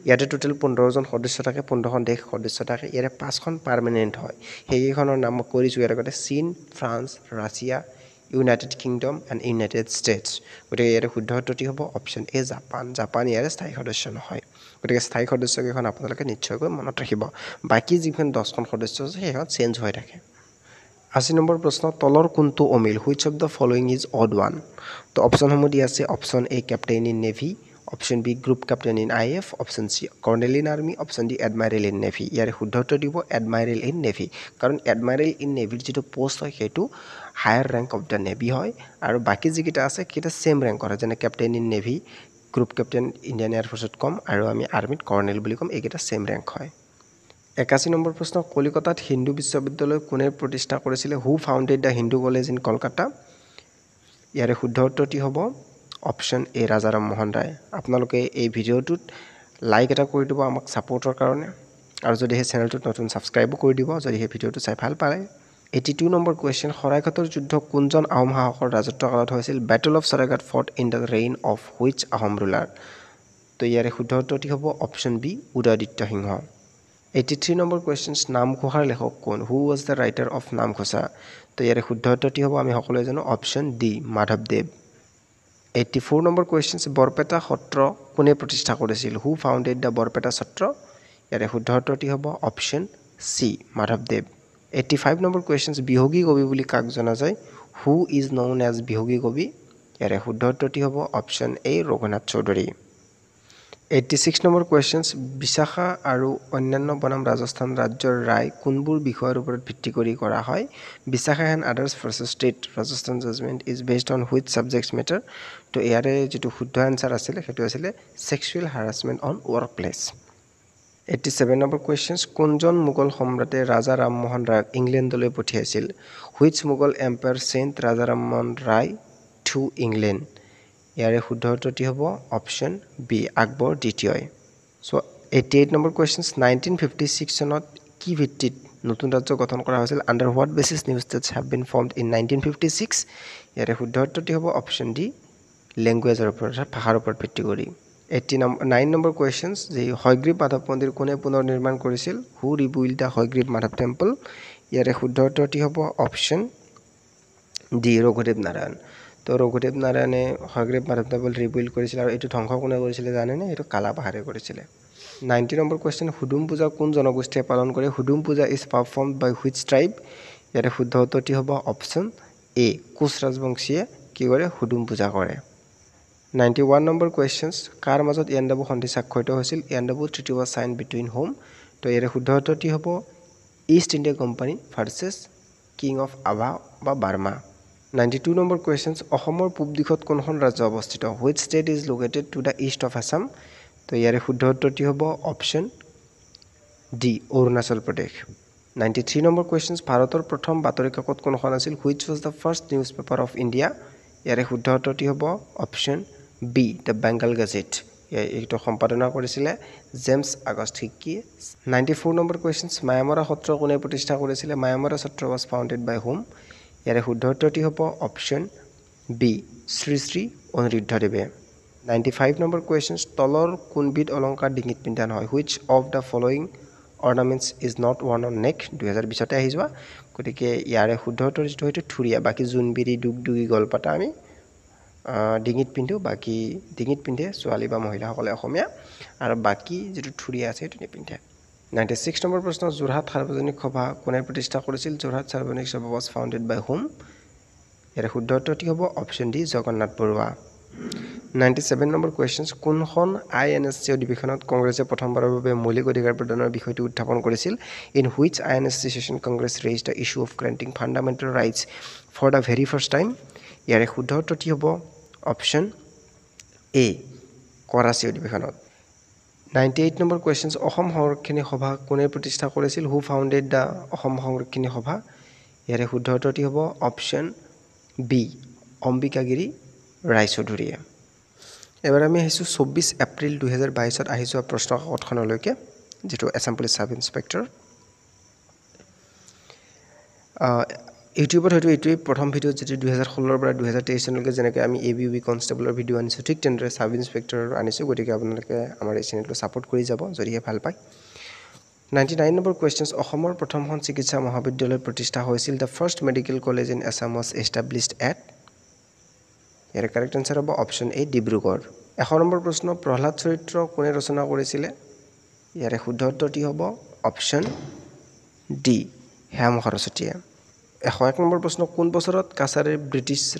ইয়াতে টোটেল 15জন সদস্য থাকে 15খন দেশ সদস্য থাকে ইয়াৰে 5খন পাৰ্মানেণ্ট হয় সেইকেইখনৰ নাম মই কৰিছোঁ ইয়াৰ আগতে চীন France Russia United kingdom and United states গতিকে ইয়াৰে শুদ্ধ উত্তৰটি হ'ব অপশ্যন এ জাপান ইয়াৰে স্থায়ী সদস্য নহয় গতিকে স্থায়ী সদস্যকেইখন আপোনালোকে নিশ্চয়কৈ মনত ৰাখিব বাকী যিখন 10খন সদস্য আছে সেইখন চেঞ্জ হৈ থাকে 80 নম্বৰ প্ৰশ্ন তলৰ কোনটো অমিল which of the following is odd one তো অপশ্যনসমূহ দিয়া আছে option A captain in navy option B group captain in IF option C colonel in army option D admiral in navy ইয়াৰে শুদ্ধ উত্তৰ দিব এডমাইৰেল ইন নেভি কাৰণ admiral in নেভিৰ যিটো পোষ্ট হয় সেইটো higher rank of the navy হয় আৰু বাকী যিকেইটা আছে সেইকেইটা ছেম ৰেংকৰ হয় যেনে captain in navy group captain Indian এয়াৰফ'ৰ্চত কম আৰু আমি আৰ্মিত কৰ্নেল বুলি ক'ম এইকেইটা ছেম ৰেংক হয় 81 নম্বৰ প্ৰশ্ন কলিকতাত হিন্দু বিশ্ববিদ্যালয় কোনে প্ৰতিষ্ঠা কৰিছিলে who founded the Hindu college in Kolkata ইয়াৰে শুদ্ধ উত্তৰটি হ'ব অপশ্যন এ ৰাজাৰাম মোহন ৰায় আপোনালোকে এই ভিডিঅ'টোত লাইক এটা কৰি দিব আমাক ছাপোৰ্টৰ কাৰণে আৰু যদি সেই চেনেলটোত নতুন ছাবস্ক্ৰাইবো কৰি দিব যদি সেই ভিডিঅ'টো চাই ভাল পায় 82 নম্বৰ কুৱেশ্যন শৰাইঘাটৰ যুদ্ধ কোনজন আহোম শাসকৰ ৰাজত্বকালত হৈছিল battle of Saraighat fought in the reign of which Ahom ruler তো ইয়াৰে শুদ্ধ উত্তৰটি হ'ব option B Udayaditya Singha 83 number questions নামঘোষাৰ লেখক কোন who was the writer of Namghosha তো ইয়াৰে শুদ্ধ উত্তৰটি হ'ব আমি সকলোৱে জানো অপশ্যন ডি মাধৱদেৱ 84 নম্বৰ কুৱেশ্যনছ বৰপেটা সত্ৰ কোনে প্ৰতিষ্ঠা কৰিছিল হু ফাউণ্ডেড দ্য বৰপেটা সত্ৰ ইয়াৰে শুদ্ধ উত্তৰটি হ'ব অপশ্যন চি মাধৱদেৱ 85 নম্বৰ কুৱেশ্যনছ বিহগী কবি বুলি কাক জনা যায় who is known as Bihagi Kavi ইয়াৰে শুদ্ধ উত্তৰটি হ'ব option A Raghunath Choudhary 86 number questions Vishakha আৰু অন্যান্য বনাম ৰাজস্থান ৰাজ্যৰ ৰায় কোনবোৰ বিষয়ৰ ওপৰত ভিত্তি কৰি কৰা হয় Vishakha and others versus state Rajasthan judgment is based on which subjects matter তো ইয়াৰে যিটো শুদ্ধ এনচাৰ আছিলে সেইটো আছিলে sexual harassment on work place 87 number questions কোনজন মোগল সম্ৰাটে ৰাজা ৰামমোহন ৰায়ক ইংলেণ্ডলৈ পঠিয়াইছিল which Mughal empire sent Raja Rammohan Roy to England ইয়াৰে শুদ্ধ উত্তৰটি হ'ব অপশ্যন বি আকবৰ দ্বিতীয়ই চ' 88 নম্বৰ কুৱেশ্যনছ 1956 চনত কি ভিত্তিত নতুন ৰাজ্য গঠন কৰা হৈছিল under what basis new states have been formed in 1956 ইয়াৰে শুদ্ধ উত্তৰটি হ'ব অপশ্যন ডি লেংগুৱেজৰ ওপৰত ভাষাৰ ওপৰত ভিত্তি কৰি 89 নম্বৰ কুৱেশ্যনছ যে হয়গ্ৰীৱ মাধৱ মন্দিৰ কোনে পুনৰ নিৰ্মাণ কৰিছিল who rebuild the Hayagriva Madhava temple ইয়াৰে শুদ্ধ উত্তৰটি হ'ব অপশ্যন ডি ৰঘুদেৱ নাৰায়ণ তো ৰঘুদেৱ নাৰায়ণে হয়গ্ৰীৱ মাধৱ টেম্পল ৰিবিল্ড কৰিছিল আৰু এইটো ধ্বংস কোনে কৰিছিলে জানেনে এইটো কালাপাহাৰে কৰিছিলে 90 নম্বৰ কুৱেশ্যন হুডুম পূজা কোন জনগোষ্ঠীয়ে পালন কৰে হুডুম পূজা ইজ পাৰফৰ্মড বাই হুইচ ট্ৰাইব ইয়াৰে শুদ্ধ উত্তৰটি হ'ব অপশ্যন এ কোচ ৰাজবংশীয়ে কি কৰে হুডুম পূজা কৰে 91 নম্বৰ কুৱেশ্যনছ কাৰ মাজত ইয়াণ্ডাবু সন্ধি স্বাক্ষৰিত হৈছিল Yandabo treaty was sign between whom তো ইয়াৰে শুদ্ধ উত্তৰটি হ'ব East India company versus king of Ava বা বাৰ্মা 92 নম্বৰ কুৱেশ্যনছ অসমৰ পূব দিশত কোনখন ৰাজ্য অৱস্থিত which state is located to the east of Assam তো ইয়াৰে শুদ্ধ উত্তৰটি হ'ব option D Arunachal Pradesh 93 number questions ভাৰতৰ প্ৰথম বাতৰি কাকত কোনখন আছিল which was the first newspaper of India ইয়াৰে শুদ্ধ উত্তৰটি হ'ব option B the Bengal Gazette এইটো সম্পাদনা কৰিছিলে জেমছ আগষ্ট হিক্কিয়ে 94 নম্বৰ কুৱেশ্যনছ মায়ামৰা সত্ৰ কোনে প্ৰতিষ্ঠা কৰিছিলে Mayamara Satra was founded by whom ইয়াৰে শুদ্ধ উত্তৰটি হ'ব অপশ্যন বি শ্ৰী শ্ৰী অনিৰুদ্ধদেৱে 95 নম্বৰ কুৱেশ্যনছ তলৰ কোনবিধ অলংকাৰ ডিঙিত পিন্ধা নহয় which of the following ornaments is not worn on neck 2020 আহি যোৱা গতিকে ইয়াৰে শুদ্ধ উত্তৰ যিটো হয়তো থুৰীয়া বাকী জোনবিৰি দুগদুগী গলপাতা আমি ডিঙিত পিন্ধো বাকী ডিঙিত পিন্ধে ছোৱালী বা মহিলাসকলে অসমীয়া আৰু বাকী যিটো থুৰীয়া আছে সেইটো নিপিন্ধে 96 নম্বৰ প্ৰশ্ন যোৰহাট সাৰ্বজনিক সভা কোনে প্ৰতিষ্ঠা কৰিছিল Jorhat Sarbajanik Sabha was founded by whom ইয়াৰ শুদ্ধ উত্তৰটি হ'ব option D Jagannath Barua 97 number questions কোনখন INSC অধিৱেশনত কংগ্ৰেছে প্ৰথমবাৰৰ বাবে মৌলিক অধিকাৰ প্ৰদানৰ বিষয়টো উত্থাপন কৰিছিল in which INSC session Congress raise the issue of granting fundamental rights for the very first time ইয়াৰে শুদ্ধ উত্তৰটি হ'ব অপশ্যন এ কৰাচী অধিৱেশনত 98 নম্বৰ কুৱেশ্যনছ অসম সংৰক্ষণী সভা কোনে প্ৰতিষ্ঠা কৰিছিল হু ফাউণ্ডেড দ্য অসম সংৰক্ষণী সভা ইয়াৰে শুদ্ধ উত্তৰটি হ'ব অপশ্যন বি অম্বিকাগিৰি ৰায়চৌধুৰীয়ে এবাৰ আমি আহিছোঁ 24 এপ্ৰিল 2022ত আহি যোৱা প্ৰশ্ন কাকতখনলৈকে যিটো আছাম পুলিচ সাব ইন্সপেক্টৰ ইউটিউবত হয়তো এইটোৱেই প্ৰথম ভিডিঅ' যিটো 2016 পৰা 2023 চনলৈকে যেনেকৈ আমি ABUB কনষ্টেবলৰ ভিডিঅ' আনিছোঁ ঠিক তেনেদৰে সাব ইন্সপেক্টৰৰ আনিছোঁ গতিকে আপোনালোকে আমাৰ এই চেনেলটো ছাপোৰ্ট কৰি যাব যদিহে ভাল পায় 99 নম্বৰ কুৱেশ্যনছ অসমৰ প্ৰথমখন চিকিৎসা মহাবিদ্যালয় প্ৰতিষ্ঠা হৈছিল the first medical college in Assam was established at year correct answer হ'ব অপশ্যন এ ডিব্ৰুগড় 100 নম্বৰ প্ৰশ্ন প্ৰহ্লাদ চৰিত্ৰ কোনে ৰচনা কৰিছিলে ইয়াৰে শুদ্ধ উত্তৰটি হ'ব অপশ্যন ডি হেম সৰস্বতীয়ে 101 নম্বৰ প্ৰশ্ন কোন বছৰত কাছাৰে ব্ৰিটিছে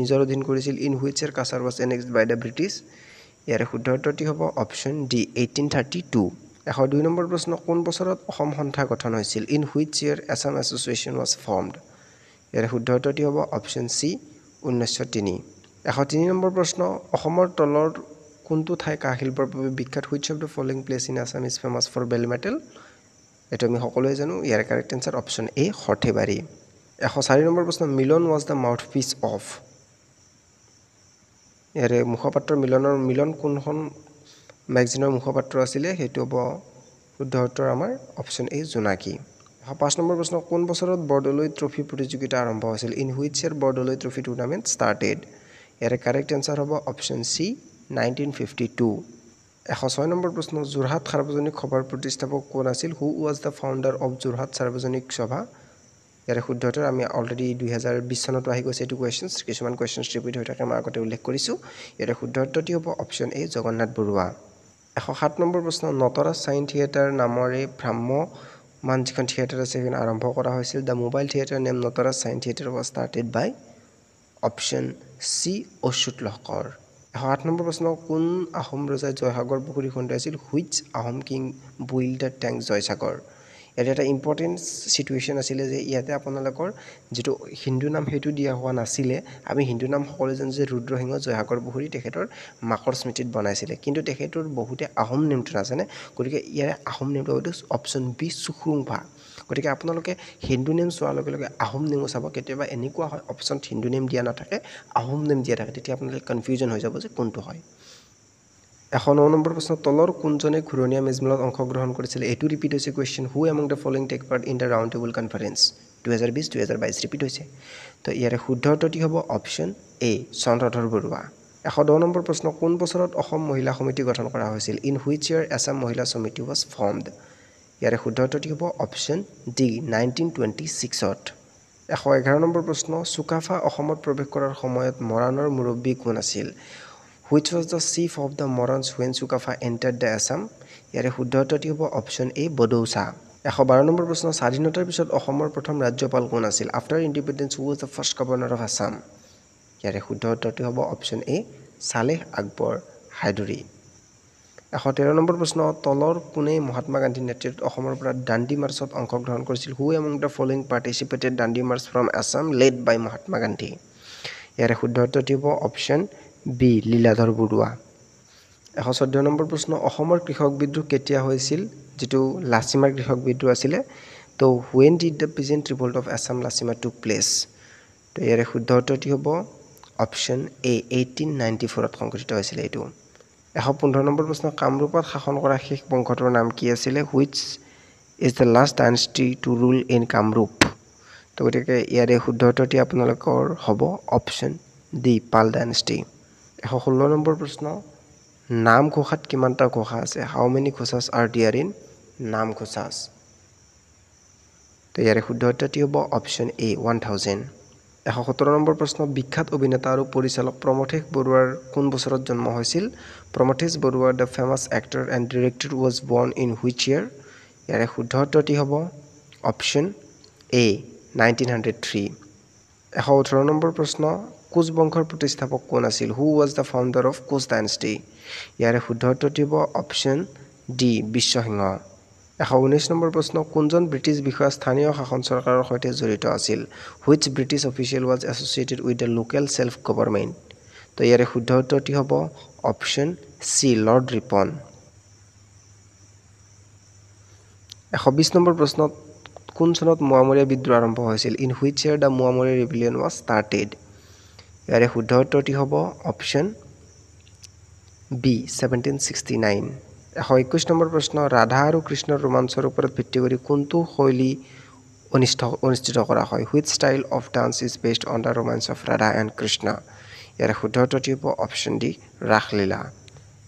নিজৰ অধীন কৰিছিল in which year Cachar was annexed by the British ইয়াৰে শুদ্ধ উত্তৰটি হ'ব অপশ্যন ডি 1832 102 নম্বৰ প্ৰশ্ন কোন বছৰত অসম সন্থা গঠন হৈছিল in which year Assam association was formed ইয়াৰে শুদ্ধ উত্তৰটি হ'ব অপশ্যন চি 1903 103 নম্বৰ প্ৰশ্ন অসমৰ তলৰ কোনটো ঠাই কাঁহ শিল্পৰ বাবে বিখ্যাত which of the following place in Assam is famous for bell metal এইটো আমি সকলোৱে জানো ইয়াৰ correct answer option A Sarthebari 104 নম্বৰ প্ৰশ্ন Milan was the mouthpiece of ইয়াৰে মুখপাত্ৰ মিলন কোনখন মেগাজিনৰ মুখপাত্ৰ আছিলে সেইটো হ'ব শুদ্ধ উত্তৰ আমাৰ অপশ্যন এ জোনাকী 5 নম্বৰ প্ৰশ্ন কোন বছৰত বৰদলৈ ট্ৰফি প্ৰতিযোগিতা আৰম্ভ হৈছিল in which year Bordoloi trophy tournament started ইয়াৰে কাৰেক্ট এনচাৰ হ'ব অপশ্যন চি 1952 106 নম্বৰ প্ৰশ্ন যোৰহাট সাৰ্বজনিক সভাৰ প্ৰতিষ্ঠাপক কোন আছিল who was the founder of Jorhat Sarbajanik Sabha ইয়াৰে শুদ্ধ উত্তৰ আমি অলৰেডি 2020 চনতো আহি গৈছে এইটো কুৱেশ্যনছ কিছুমান কুৱেশ্যনছ ৰিপিট হৈ থাকে মই আগতে উল্লেখ কৰিছোঁ ইয়াৰে শুদ্ধ উত্তৰটি হ'ব option A Jagannath Barua 107 number প্ৰশ্ন নটৰাজ চাইন থিয়েটাৰ নামৰে ভ্ৰাম্যমান যিখন থিয়েটাৰ আছে সেইখন আৰম্ভ কৰা হৈছিল the mobile theatre name Natraj cine theatre was started by option C Achyut Lahkar 8 নম্বৰ প্ৰশ্ন কোন আহোম ৰজাই জয়সাগৰ পুখুৰী খন্দাইছিল which Ahom king build the tank Joysagar এটা এটা ইম্পৰ্টেন্ট সিচুৱেশন আছিল যে ইয়াতে আপোনালোকৰ যেটো হিন্দু নাম হেতু দিয়া হোৱা নাছিলে আমি হিন্দু নাম সকলোজন যে ৰুদ্ৰসিংহ জয়সাগৰ পুখুৰী তেখেতৰ মাকৰ স্মৃতিত বনাইছিলে কিন্তু তেখেতৰ বহুতে আহোম নামটো নাজানে গতিকে ইয়াৰে আহোম নামটো হয়তো অপচন বি সুখৰুংভা গতিকে আপোনালোকে হিন্দু নেম চোৱাৰ লগে লগে আহোম নেম চাব কেতিয়াবা এনেকুৱা হয় অপচন হিন্দু নেম দিয়া নাথাকে আহোম নেম দিয়া থাকে তেতিয়া আপোনালোকে কনফিউজন হৈ যাব যে কোনটো হয় 109 নম্বৰ প্ৰশ্ন তলৰ কোনজনে ঘুৰণীয়া মেজমেলত অংশগ্ৰহণ কৰিছিল এটো ৰিপিট হৈছে question who among the following take part in the round table conference 2020 2022 repeat হৈছে তো ইয়াৰে শুদ্ধ উত্তৰটি হ'ব option A Chandradhar Barua 110 number প্ৰশ্ন কোন বছৰত অসম মহিলা সমিতি গঠন কৰা হৈছিল ইন হুইচ ইয়াৰ আসাম মহিলা সমিতি ওয়াজ ফৰ্মড ইয়াৰে শুদ্ধ উত্তৰটি হ'ব অপচন ডি 1926ত 111 নম্বৰ প্ৰশ্ন সুকাফা অসমত প্ৰৱেশ কৰাৰ সময়ত মৰাণৰ মুৰব্বী কোন আছিল Which was the chief of the Morans when Sukafa entered the Assam? ইয়াৰে শুদ্ধ উত্তৰটি হ'ব অপচন এ বডৌচা 112 নম্বৰ প্ৰশ্ন স্বাধীনতাৰ পিছত অসমৰ প্ৰথম ৰাজ্যপাল কোন আছিল after independence who was the first governor of Assam? ইয়াৰে শুদ্ধ উত্তৰটি হ'ব অপচন এ সালেহ আকবৰ হায়দৰি 113 নম্বৰ প্ৰশ্ন তলৰ কোনে মহাত্মা গান্ধীৰ নেতৃত্বত অসমৰ পৰা দাণ্ডি মাৰ্চত অংশগ্ৰহণ কৰিছিল who among the following participated Dandi march from Assam led by Mahatma Gandhi ইয়াৰে শুদ্ধ উত্তৰটি হ'ব option B Liladhar Barua 114 number প্ৰশ্ন অসমৰ কৃষক বিদ্ৰোহ কেতিয়া হৈছিল যেটো লাচিমাৰ কৃষক বিদ্ৰোহ আছিল তো when did the peasant revolt of Assam Lasima took place তো ইয়াৰে শুদ্ধ উত্তৰটি হ'ব অপচন এ 1894ত সংঘটিত হৈছিল এটো 115 নম্বৰ প্ৰশ্ন কামৰূপত শাসন কৰা শেষ বংশটোৰ নাম কি আছিল which is the last dynasty to rule in Kamrup তো গতিকে ইয়াৰে শুদ্ধ উত্তৰটি আপোনালোকৰ হ'ব অপচন ডি পাল ডাইনেষ্টি 116 নম্বৰ প্ৰশ্ন নাম ঘোষাত কিমানটা ঘোষা আছে হাউ মেনি ঘোষাস আৰ দেয়াৰ ইন নাম ঘোষাস তো ইয়াৰে শুদ্ধ উত্তৰটি হ'ব অপচন এ 1000 117 নম্বৰ প্ৰশ্ন বিখ্যাত অভিনেতা আৰু পৰিচালক প্ৰমথেশ বৰুৱাৰ কোন বছৰত জন্ম হৈছিল Pramathesh Barua the famous actor and director was born in which year ইয়াৰে শুদ্ধ উত্তৰটি হ'ব অপচন এ 1903 118 নম্বৰ প্ৰশ্ন কোচ বংশৰ প্ৰতিষ্ঠাপক কোন আছিল who was the founder of Koch dynasty ইয়াৰে শুদ্ধ উত্তৰটি হ'ব অপচন ডি বিশ্বসিংহ 119 নম্বৰ প্ৰশ্ন কোনজন ব্ৰিটিছ বিষয়া স্থানীয় শাসন চৰকাৰৰ সৈতে জড়িত আছিল which British official was associated with the local self government তো ইয়াৰে শুদ্ধ উত্তৰটি হ'ব অপচন সি লৰ্ড ৰিপন 120 নম্বৰ প্ৰশ্ন কোন চনত মোৱামৰীয়া বিদ্ৰোহ আৰম্ভ হৈছিল in which year the Moamoria rebellion was started ইয়াৰে শুদ্ধ উত্তৰটি হ'ব অপচন বি 1769 121 নম্বৰ প্ৰশ্ন ৰাধা আৰু কৃষ্ণৰ ৰোমাঞ্চৰ ওপৰত ভিত্তি কৰি কোনটো শৈলী অনুষ্ঠিত কৰা হয় which style of dance is based on the ৰোমাঞ্চ অফ ৰাধা এণ্ড কৃষ্ণ ইয়াৰে শুদ্ধ উত্তৰটি হ'ব অপচন ডি ৰাসলীলা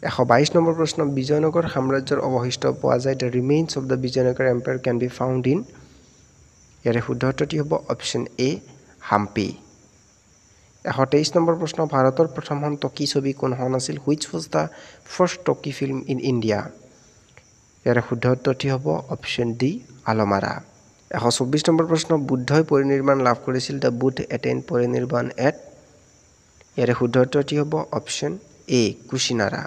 122 নম্বৰ প্ৰশ্ন বিজয়নগৰ সাম্ৰাজ্যৰ অৱশিষ্ট পোৱা যায় the remains of the Vijayanagar empire can be found in ইয়াৰে শুদ্ধ উত্তৰটি হ'ব অপচন এ হাম্পি 123 নম্বৰ প্ৰশ্ন ভাৰতৰ প্ৰথমখন টকি ছবি কোনখন আছিল হুইচ ওয়াজ দ্য ফাৰ্ষ্ট টকি ফিল্ম ইন ইণ্ডিয়া ইয়াৰে শুদ্ধ উত্তৰটি হ'ব অপচন ডি আলমাৰা 124 নম্বৰ প্ৰশ্ন বুদ্ধই পৰিনিৰ্বাণ লাভ কৰিছিল দ্য বুদ্ধ এটেইনড পৰিনিৰ্বাণ এট ইয়াৰে শুদ্ধ উত্তৰটি হ'ব অপচন এ কুশিনাৰা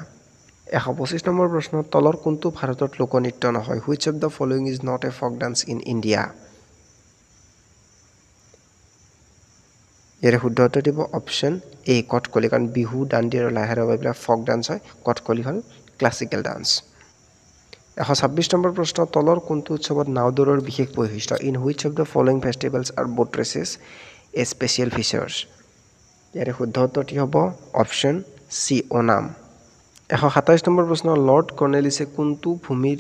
125 নম্বৰ প্ৰশ্ন তলৰ কোনটো ভাৰতত লোকনৃত্য নহয় which of the following is not a folk dance in India ইয়াৰে শুদ্ধ উত্তৰ দিব অপচন এ কটকলি কাৰণ বিহু দাণ্ডি আৰু লাহেৰা এইবিলাক ফক ডান্স হয় কটকলি হ'ল ক্লাছিকেল ডান্স 126 নম্বৰ প্ৰশ্ন তলৰ কোনটো উৎসৱত নাওদৌৰৰ বিশেষ বৈশিষ্ট্য in which of the following festivals are boat races a special features ইয়াৰে শুদ্ধ উত্তৰটি হ'ব অপচন চি ওনাম 127 নম্বৰ প্ৰশ্ন লৰ্ড কৰ্নেলিছে কোনটো ভূমিৰ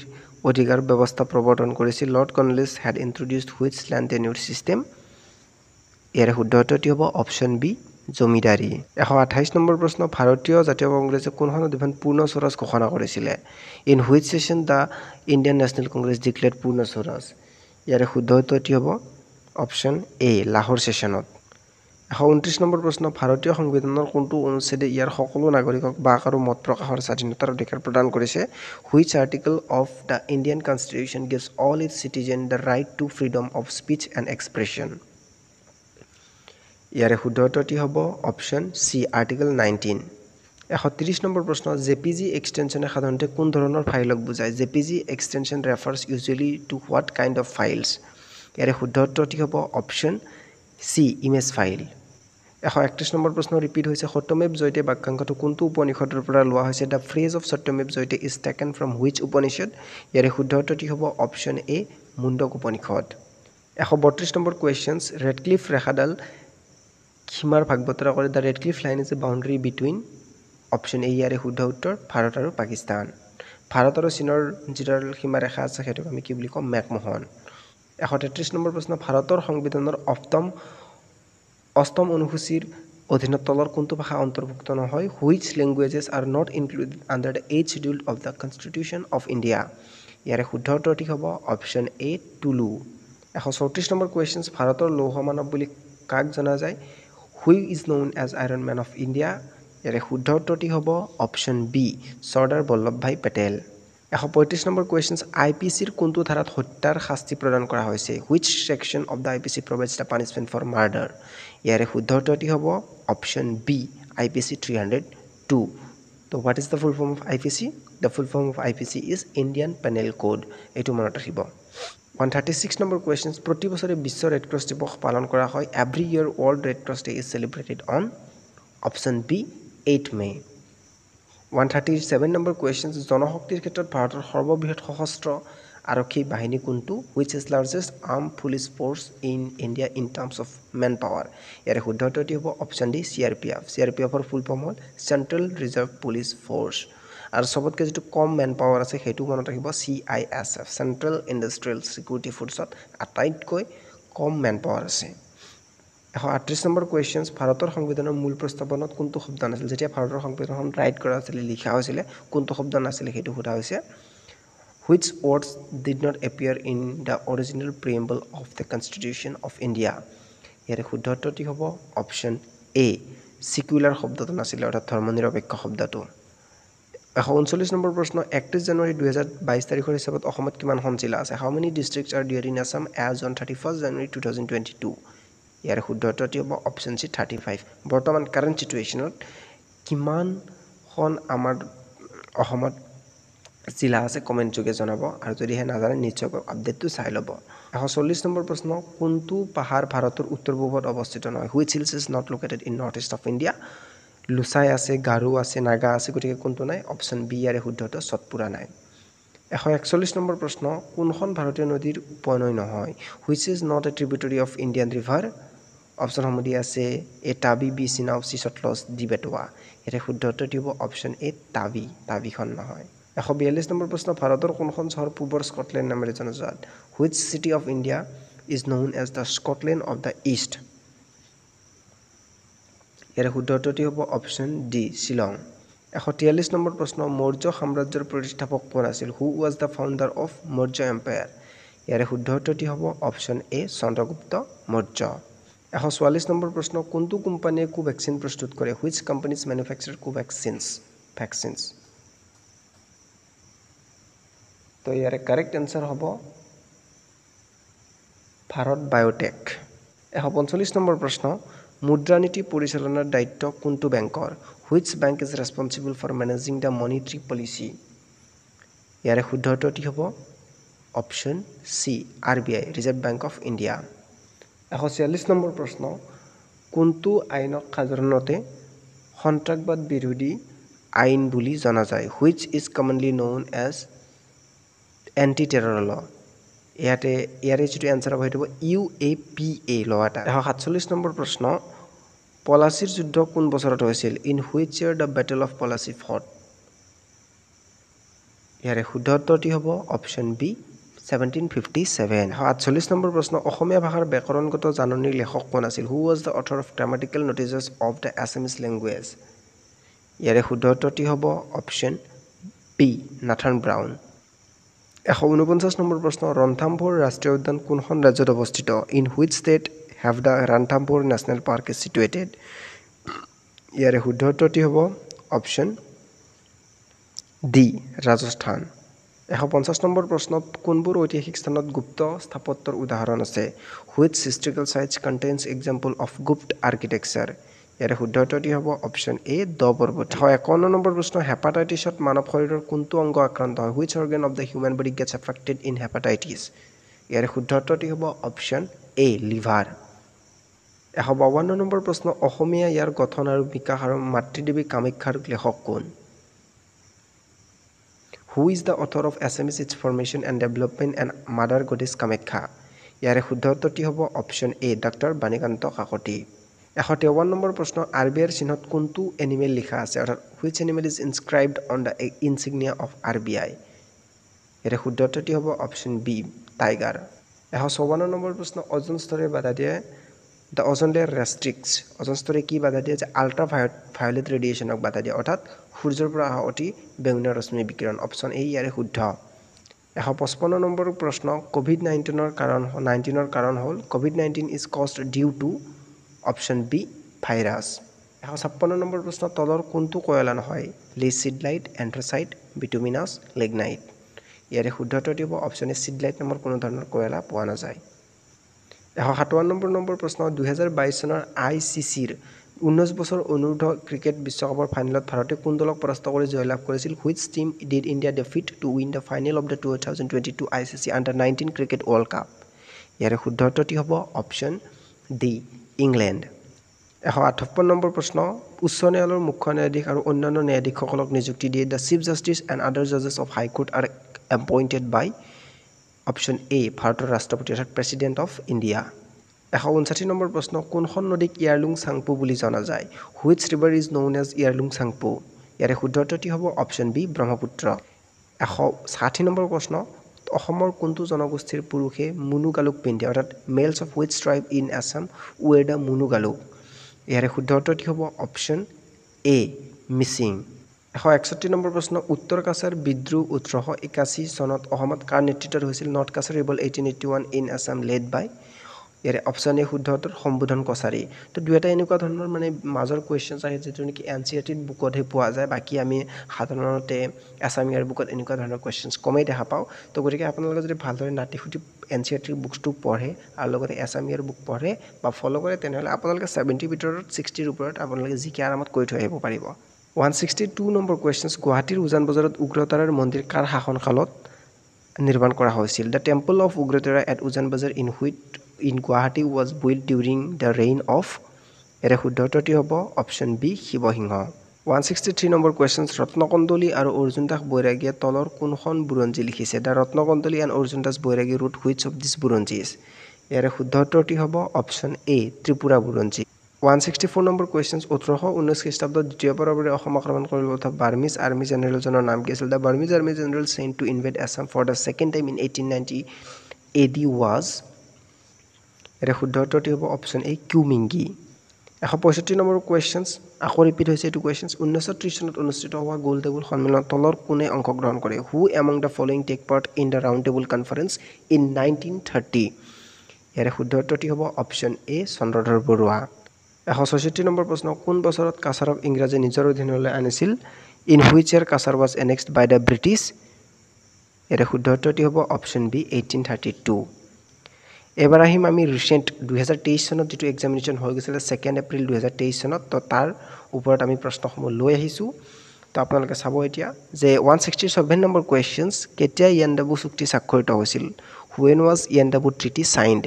অধিকাৰ ব্যৱস্থা প্ৰৱৰ্তন কৰিছিল Lord Cornwallis had introduced which land tenure system ইয়াৰে শুদ্ধ উত্তৰটি হ'ব অপচন বি জমিদাৰী 128 নম্বৰ প্ৰশ্ন ভাৰতীয় জাতীয় কংগ্ৰেছে কোনখন অধিৱেশন পূৰ্ণ স্বৰাজ ঘোষণা কৰিছিল in which session the Indian national Congress declared পূৰ্ণ স্বৰাজ ইয়াৰে শুদ্ধ উত্তৰটি হ'ব অপচন এ লাহোৰ সেশনত 129 নম্বৰ প্ৰশ্ন ভাৰতীয় সংবিধানৰ কোনটো অনুচ্ছেদে ইয়াৰ সকলো নাগৰিকক বাক আৰু মত প্ৰকাশৰ স্বাধীনতাৰ অধিকাৰ প্ৰদান কৰিছে which article of the Indian constitution gives all its citizen the right to freedom of speech and expression ইয়াৰে শুদ্ধ উত্তৰটি হ'ব অপচন চি আৰ্টিকল 19 130 নম্বৰ প্ৰশ্ন জেপিজি এক্সটেনশনে সাধাৰণতে কোন ধৰণৰ ফাইলক বুজায় JPG extension refers usually to what kind of files ইয়াৰে শুদ্ধ উত্তৰটি হ'ব option C image file 131 number প্ৰশ্ন ৰিপিট হৈছে সত্যমেৱ জয়তে বাক্যাংশটো কোনটো উপনিষদৰ পৰা লোৱা হৈছে the phrase of Satyameva Jayate is taken from which Upanishad ইয়াৰে শুদ্ধ উত্তৰটি হ'ব অপশ্যন এ মুণ্ডক উপনিষদ 132 নম্বৰ কুৱেশ্যনছ ৰেডক্লিফ ৰেখাডাল সীমাৰ ভাগ বতৰা কৰে the Radcliffe line is a boundary between option A ইয়াৰে শুদ্ধ উত্তৰ ভাৰত আৰু পাকিস্তান ভাৰত আৰু চীনৰ যিডাল সীমা ৰেখা আছে সেইটোক আমি কি বুলি কওঁ মেকমোহন 133 নম্বৰ প্ৰশ্ন ভাৰতৰ সংবিধানৰ অষ্টম অনুসূচীৰ অধীনত তলৰ কোনটো ভাষা অন্তৰ্ভুক্ত নহয় which languages are not included under the 8th schedule of the constitution of India ইয়াৰে শুদ্ধ উত্তৰটি হ'ব option A Tulu 134 number questions ভাৰতৰ লৌহ মানৱ বুলি কাক জনা যায় who is known as iron man of India ইয়াৰে শুদ্ধ উত্তৰটি হ'ব option B Sardar Vallabhbhai Patel 135 number questions আইপিচিৰ কোনটো ধাৰাত হত্যাৰ শাস্তি প্ৰদান কৰা হৈছে which section of the IPC provides the punishment for murder ইয়াৰে শুদ্ধ উত্তৰটি হ'ব অপশ্যন বি আইপিচি 302 তো what is the full form of IPC the full form of IPC is Indian panel code এইটো মনত ৰাখিব 136 নম্বৰ কুৱেশ্যনছ প্ৰতি বছৰে বিশ্ব ৰেড ক্ৰছ দিৱস পালন কৰা হয় every year world red cross day is celebrated on option B 8 May 137 number questions জনশক্তিৰ ক্ষেত্ৰত ভাৰতৰ সৰ্ববৃহৎ সশস্ত্ৰ আৰক্ষী বাহিনী কোনটো which is largest armed police force in India in terms of man power ইয়াৰে শুদ্ধ উত্তৰটি হ'ব অপশ্যন ডি চিআৰপিএফৰ ফুল ফৰ্ম হ'ল চেণ্ট্ৰেল ৰিজাৰ্ভ পুলিচ ফ'ৰ্চ আৰু চবতকৈ যিটো কম মেন পাৱাৰ আছে সেইটো মনত ৰাখিব CISF চেণ্ট্ৰেল ইণ্ডাষ্ট্ৰিয়েল ছিকিউৰিটি ফ'ৰ্চত আটাইতকৈ কম মেন পাৱাৰ আছে 138 নম্বৰ কুৱেশ্যনছ ভাৰতৰ সংবিধানৰ মূল প্ৰস্তাৱনত কোনটো শব্দ নাছিল যেতিয়া ভাৰতৰ সংবিধানখন ৰাইট কৰা হৈছিল লিখা হৈছিলে কোনটো শব্দ নাছিল সেইটো সোধা হৈছে which words did not appear in the original preamble of the Constitution of India ইয়াৰে শুদ্ধ উত্তৰটি হ'ব অপশ্যন এ সিকুলাৰ শব্দটো নাছিল অৰ্থাৎ ধৰ্মনিৰপেক্ষ শব্দটো 139 নম্বৰ প্ৰশ্ন 31 জানুৱাৰী 2022 তাৰিখৰ হিচাপত অসমত কিমানখন জিলা আছে how many districts are there in Assam as on 31st January 2022 ইয়াৰ শুদ্ধ উত্তৰটি হ'ব অপশ্যন চি 35 বৰ্তমান কাৰেণ্ট সিচুৱেশ্যনত কিমানখন আমাৰ অসমত জিলা আছে কমেণ্ট যোগে জনাব আৰু যদিহে নাজানে নিশ্চয়কৈ আপডেটটো চাই ল'ব 140 নম্বৰ প্ৰশ্ন কোনটো পাহাৰ ভাৰতৰ উত্তৰ পূবত অৱস্থিত নহয় which hills is not located in north east of India Lushai আছে গাৰো আছে নাগা আছে গতিকে কোনটো নাই অপশ্যন বি ইয়াৰে শুদ্ধ উত্তৰ সতপুৰা নাই 141 নম্বৰ প্ৰশ্ন কোনখন ভাৰতীয় নদীৰ উপনৈ নহয় which is not a tributary of Indian river অপশ্যনসমূহ দিয়া আছে A Tawi B Chenab C Sutlej D Betwa ইয়াৰে শুদ্ধ উত্তৰটি হ'ব অপশ্যন এ টাবিখন নহয় 142 নম্বৰ প্ৰশ্ন ভাৰতৰ কোনখন চহৰ পূবৰ স্কটলেণ্ড নামেৰে জনাজাত which city of India is known as the Scotland of the east ইয়াৰে শুদ্ধ উত্তৰটি হ'ব অপশ্যন ডি শ্বিলং 143 নম্বৰ প্ৰশ্ন মৌৰ্য সাম্ৰাজ্যৰ প্ৰতিষ্ঠাপক কোন আছিল who was the founder of Maurya empire ইয়াৰে শুদ্ধ উত্তৰটি হ'ব option A Chandragupta Maurya 144 number প্ৰশ্ন কোনটো কোম্পানীয়ে কোভেক্সিন প্ৰস্তুত কৰে which companies manufacture Covaxin's vaccines তো ইয়াৰে কাৰেক্ট এনসাৰ হ'ব ভাৰত বায়োটেক 145 নম্বৰ প্ৰশ্ন মুদ্ৰানীতি পৰিচালনাৰ দায়িত্ব কোনটো বেংকৰ which bank is responsible for managing the monetary policy ইয়াৰে শুদ্ধ উত্তৰটি হ'ব option C RBI reserve bank of India 146 number প্ৰশ্ন কোনটো আইনক সাধাৰণতে সন্ত্ৰাসবাদ বিৰোধী আইন বুলি জনা যায় which is commonly known as anti terror law ইয়াৰে যিটো এনসাৰ হ'ব সেইটো হ'ব UAPA ল এটা 147 নম্বৰ প্ৰশ্ন পলাচিৰ যুদ্ধ কোন বছৰত হৈছিল in which year the battle of Plassey fought ইয়াৰে শুদ্ধ উত্তৰটি হ'ব অপশ্যন বি 1757 148 নম্বৰ প্ৰশ্ন অসমীয়া ভাষাৰ ব্যাকৰণগত জাননীৰ লেখক কোন আছিল who was the author of grammatical notices of the Assamese language ইয়াৰে শুদ্ধ উত্তৰটি হ'ব option B Nathan Brown 149 number প্ৰশ্ন ৰন্থাম্বোৰ ৰাষ্ট্ৰীয় উদ্যান কোনখন ৰাজ্যত অৱস্থিত in which state have the Ranthambore national park is situated ইয়াৰে শুদ্ধ উত্তৰটি হ'ব অপশ্যন ডি ৰাজস্থান 150 নম্বৰ প্ৰশ্নত কোনবোৰ ঐতিহাসিক স্থানত গুপ্ত স্থাপত্যৰ উদাহৰণ আছে which historical sites contains example of Gupta architecture ইয়াৰে শুদ্ধ উত্তৰটি হ'ব অপশ্যন এ দ পৰ্বতী 51 নম্বৰ প্ৰশ্ন হেপাটাইটিছত মানৱ শৰীৰৰ কোনটো অংগ আক্ৰান্ত হয় which organ of the human body gets affected in hepatitis ইয়াৰে শুদ্ধ উত্তৰটি হ'ব অপশ্যন এ লিভাৰ 152 নম্বৰ প্ৰশ্ন অসমীয়া ইয়াৰ গঠন আৰু বিকাশ আৰু মাতৃদেৱী কামাখ্যাৰ লেখক কোন Who is the author of SMS its formation and development and Mother Goddess Kamakya ইয়াৰে শুদ্ধ উত্তৰটি হ'ব অপশ্যন এ ডক্টৰ বাণীকান্ত কাকতি 153 নম্বৰ প্ৰশ্ন আৰবিআইৰ চিহ্নত কোনটো এনিমেল লিখা আছে অৰ্থাৎ which animal is inscribed on the insignia of RBI ইয়াৰে শুদ্ধ উত্তৰটি হ'ব অপশ্যন বি টাইগাৰ 154 নম্বৰ প্ৰশ্ন ওজন স্তৰে বাধা দিয়ে The ozone layer restricts ওজন স্তৰে কি বাধা দিয়ে যে আল্ট্ৰা ভায়োলেট ৰেডিয়েশনক বাধা দিয়ে অৰ্থাৎ সূৰ্যৰ পৰা অহা অতি বেঙুনীয়া ৰশ্মি বিকিৰণ অপশ্যন এ ইয়াৰে শুদ্ধ 155 নম্বৰ প্ৰশ্ন কোভিড-19ৰ কাৰণ হ'ল কোভিড-19 is caused due to option B virus 156 number প্ৰশ্ন তলৰ কোনটো কয়লা নহয় লিচিডলাইট এন্থ্ৰাচাইট বিটুমিনাছ লিগনাইট ইয়াৰে শুদ্ধ উত্তৰটি হ'ব অপশ্যন এ সিডলাইট নামৰ কোনো ধৰণৰ কয়লা পোৱা নাযায় 157 নম্বৰ প্ৰশ্ন 2022 চনৰ আইসিসিৰ 19 বছৰ অনুৰ্ধ ক্ৰিকেট বিশ্বকাপৰ ফাইনেলত ভাৰতে কোন দলক পৰাস্ত কৰি জয়লাভ কৰিছিল which team did India defeat to win the final of the 2022 ICC under 19 cricket world cup ইয়াৰে শুদ্ধ উত্তৰটি হ'ব অপশ্যন ডি ইংলেণ্ড 158 নম্বৰ প্ৰশ্ন উচ্চ ন্যায়ালয়ৰ মুখ্য ন্যায়াধীশ আৰু অন্যান্য ন্যায়াধীশসকলক নিযুক্তি দিয়ে the chief justice and other জাজেছ of high court are appointed by option A ভাৰতৰ ৰাষ্ট্ৰপতি অৰ্থাৎ প্ৰেছিডেণ্ট অফ ইণ্ডিয়া 159 নম্বৰ প্ৰশ্ন কোনখন নদীক ইয়াৰলুং চাংপো বুলি জনা যায় which river is known as Yarlung Tsangpo ইয়াৰে শুদ্ধ উত্তৰটি হ'ব অপশ্যন বি ব্ৰহ্মপুত্ৰ 160 নম্বৰ প্ৰশ্ন অসমৰ কোনটো জনগোষ্ঠীৰ পুৰুষে মুনুগালুক পিন্ধে অৰ্থাৎ males of which tribe in Assam were the মুনুগালুক ইয়াৰে শুদ্ধ উত্তৰটি হ'ব অপশ্যন এ মিচিং 161 নম্বৰ প্ৰশ্ন উত্তৰ কাছাৰ বিদ্ৰোহ 1881 চনত অসমত কাৰ নেতৃত্বত হৈছিল north Cachar revolt 1881 in Assam led by ইয়াৰে অপশ্যন এ শুদ্ধ উত্তৰ সম্বোধন কছাৰী তো দুটা এনেকুৱা ধৰণৰ মানে মাজৰ কোৱেশ্চনছ আহে যেটো নেকি এনচিইআৰটিত বুকতহে পোৱা যায় বাকি আমি সাধাৰণতে আছামিয়াৰ বুকত এনেকুৱা ধৰণৰ কোৱেশ্চনছ কমেই দেখা পাওঁ তো গতিকে আপোনালোকে যদি ভালদৰে নাটিফুটি এনচিইআৰটিৰ বুকটো পঢ়ে আৰু লগতে আছামিয়াৰ বুক পঢ়ে বা ফলো কৰে তেনেহলে আপোনালোকে 70 ভিতৰত 60 ৰ ওপৰত আপোনালোকে জিকে আৰামত কৰি থৈ আহিব পাৰিব 162 নম্বৰ কোৱেশ্চনছ গুৱাহাটীৰ উজান বজাৰত উগ্ৰতাৰাৰ মন্দিৰ কাৰ শাসনকালত নিৰ্মাণ কৰা হৈছিল the temple of Ugratara at উজান বজাৰ in Guwahati was built during the reign of এৰে শুদ্ধ উত্তৰটি হ'ব option B Sivasingha 163 number questions Ratnakandali আৰু অৰ্জুন দাস বৈৰাগীয়ে তলৰ কোনখন বুৰঞ্জী লিখিছে the Ratnakandali and Arjun Das Bairagi wrote which of these Buranjis ইয়াৰে শুদ্ধ উত্তৰটি হ'ব অপশ্যন এ ত্ৰিপুৰা বুৰঞ্জী 164 নম্বৰ কোৱেশ্চনছ 1819 খ্ৰীষ্টাব্দত দ্বিতীয়বাৰৰ বাবে অসম আক্ৰমণ কৰিব তথা বাৰ্মিজ আৰ্মি জেনেৰেলজনৰ নাম কি আছিল the Burmese army general sent to invade Assam for the second time in 1890 AD was এৰে শুদ্ধ উত্তৰটি হ'ব অপশ্যন এ কিউমিংগি 165 নম্বৰ কোৱেশ্চনছ আকৌ ৰিপিট হৈছে এইটো কোৱেশ্চনছ 1930 চনত অনুষ্ঠিত হোৱা গোল টেবুল সন্মিলনত তলৰ কোনে অংশগ্ৰহণ কৰে who among the following take part in the round table conference in 1930 ইয়াৰে শুদ্ধ উত্তৰটি হ'ব option A Chandradhar Barua 166 number প্ৰশ্ন কোন বছৰত কাছাৰক ইংৰাজে নিজৰ অধীনলৈ আনিছিল in which year Cachar was annexed by the British ইয়াৰে শুদ্ধ উত্তৰটি হ'ব অপশ্যন বি 1832 এবাৰ আহিম আমি ৰিসেন্ট 2023 চনত যেটো এক্সামিনেশন হৈ গৈছিল 2 এপ্ৰিল 2023 চনত তো তাৰ ওপৰত আমি প্ৰশ্নসমূহ লৈ আহিছো তো আপোনালোকে চাব এতিয়া যে 167 নম্বৰ কোৱেশ্চনছ কেতিয়া ইয়াণ্ডাবু চুক্তি স্বাক্ষৰিত হৈছিল when was Yandabo treaty signed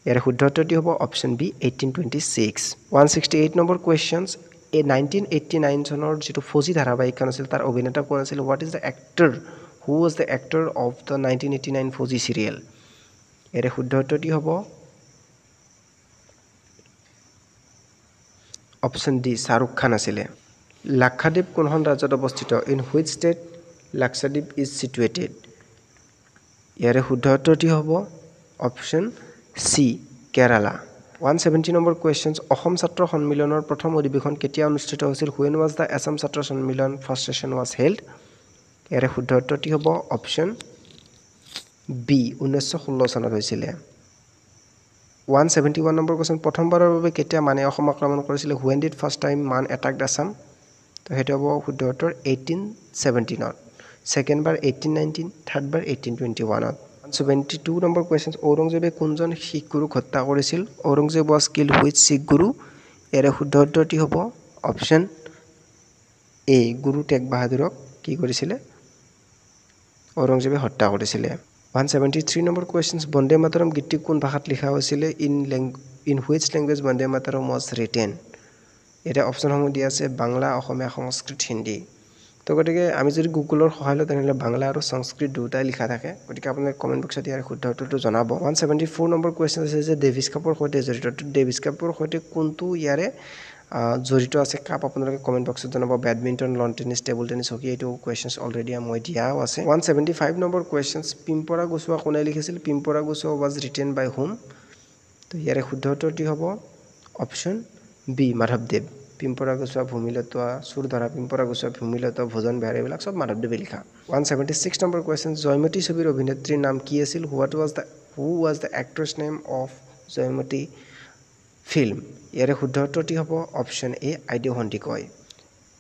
ইয়াৰ শুদ্ধ উত্তৰটি হ'ব অপশ্যন বি 1826 168 নম্বৰ কোৱেশ্চনছ 1989 চনৰ যেটো ফৌজি ধাৰাবাহিকখন আছিল তাৰ অভিনেতা কোন আছিল what is the actor who was the actor of the 1989 Fauji serial এৰে শুদ্ধ উত্তৰটি হ'ব অপশ্যন ডি শাহৰুখ খান আছিল লাক্ষাদ্বীপ কোনখন ৰাজ্যত অৱস্থিত in which state Lakshadweep is situated ইয়াৰে শুদ্ধ উত্তৰটি হ'ব option C Kerala 170 number questions Assam ছাত্ৰ সন্মিলনৰ প্ৰথম অধিৱেশন কেতিয়া অনুষ্ঠিত হৈছিল when was the assam ছাত্ৰ সন্মিলন first session was held ইয়াৰে শুদ্ধ উত্তৰটি হ'ব অপশ্যন বি 1916 চনত হৈছিল 171 নম্বৰ কোৱেশ্চন প্ৰথমবাৰৰ বাবে কেতিয়া মানে অসম আক্ৰমণ কৰিছিল when did first time man attacked assam তো হেতু হ'ব শুদ্ধ উত্তৰ 1817 ত সেকেন্ড বাৰ 1819 থাৰ্ড বাৰ 1821 ত 172 নম্বৰ কোৱেশ্চন ঔৰংজেবে কোনজন শিখ গুৰুক হত্যা কৰিছিল Aurangzeb was killed which Sikh guru ইয়াৰে শুদ্ধ উত্তৰটি হ'ব অপশ্যন এ গুৰু টেগ বাহাদুৰক কি কৰিছিলে ঔৰংজেবে হত্যা কৰিছিলে 173 নম্বৰ কোৱেশ্চনছ বন্দে মাতৰম গীতটি কোন ভাষাত লিখা হৈছিলে in which language Vande Mataram was written এটা অপশ্যনসমূহ দিয়া আছে বাংলা অসমীয়া সংস্কৃত হিন্দী তো গতিকে আমি যদি গুগলৰ সহায় লওঁ তেনেহ'লে বাংলা আৰু সংস্কৃত দুটাই লিখা থাকে গতিকে আপোনালোকে কমেন্ট বক্সত ইয়াৰ শুদ্ধ উত্তৰটো জনাব 174 নম্বৰ কোৱেশ্চন আছে যে ডেভিছ কাপৰ সৈতে জড়িত ডেভিছ কাপৰ সৈতে কোনটো ইয়াৰে জড়িত আছে কাপ আপোনালোকে কমেন্ট বক্সত জনাব badminton lawn tennis table tennis hockey এইটো কোৱেশ্চনছ অলৰেডি মই দিয়াও আছে 175 নম্বৰ কোৱেশ্চনছ পিম্পৰা গোচোৱা কোনে লিখিছিল পিম্পৰা গোচোৱা was written by whom তো ইয়াৰে শুদ্ধ উত্তৰটি হ'ব অপশ্যন বি মাধৱদেৱ পিম্পৰা গোচোৱা ভূমিলতা সুৰধৰা পিম্পৰা গোচোৱা ভূমিলতা ভোজন বিহাৰ এইবিলাক সব মাধৱদেৱে লিখা 176 নম্বৰ কোৱেশ্চন জয়মতী ছবিৰ অভিনেত্ৰীৰ নাম কি আছিল who was the actress name of Joymoti film ইয়াৰে শুদ্ধ উত্তৰটি হ'ব অপশ্যন এ আইডিও হন্তিকয়